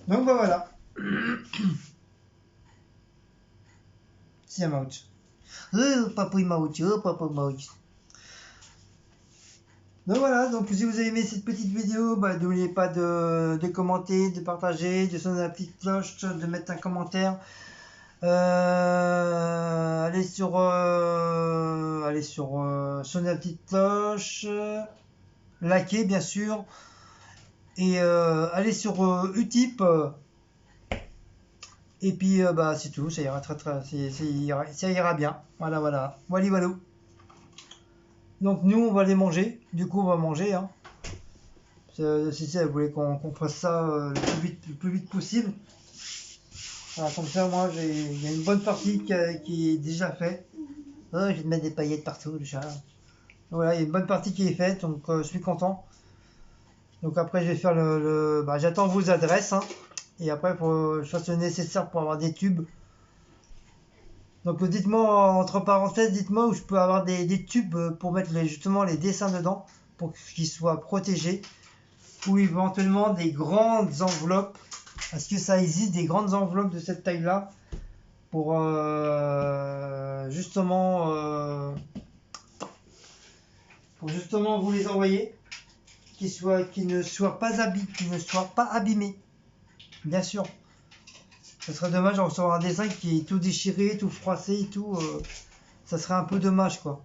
Donc voilà. C'est un mouse. Papa mouse. Donc voilà, donc si vous avez aimé cette petite vidéo, n'oubliez pas de commenter, de partager, de sonner la petite cloche, de mettre un commentaire. Allez sur sonner la petite cloche, likez bien sûr, et allez sur Utip. Et puis c'est tout, ça ira ça ira bien. Voilà. Voilà. Donc nous on va les manger, du coup on va manger, hein. Si elle voulait qu'on fasse ça le plus vite possible. Voilà, comme ça moi il y a une bonne partie qui est déjà faite. Je vais te mettre des paillettes partout déjà. Voilà, il y a une bonne partie qui est faite, donc je suis content. Donc après je vais faire j'attends vos adresses, hein. Et après il faut que je fasse le nécessaire pour avoir des tubes. Donc dites-moi, entre parenthèses, dites-moi où je peux avoir des tubes pour mettre justement les dessins dedans, pour qu'ils soient protégés. Ou éventuellement des grandes enveloppes. Est-ce que ça existe des grandes enveloppes de cette taille-là pour justement vous les envoyer, qui ne soient pas abîmés. Bien sûr. Ce serait dommage de recevoir un dessin qui est tout déchiré, tout froissé et tout. Ça serait un peu dommage, quoi.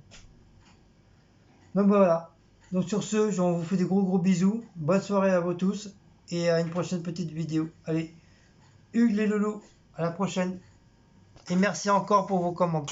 Donc voilà. Donc sur ce, on vous fait des gros bisous. Bonne soirée à vous tous. Et à une prochaine petite vidéo. Allez, Hugues les loulous. À la prochaine. Et merci encore pour vos commandes.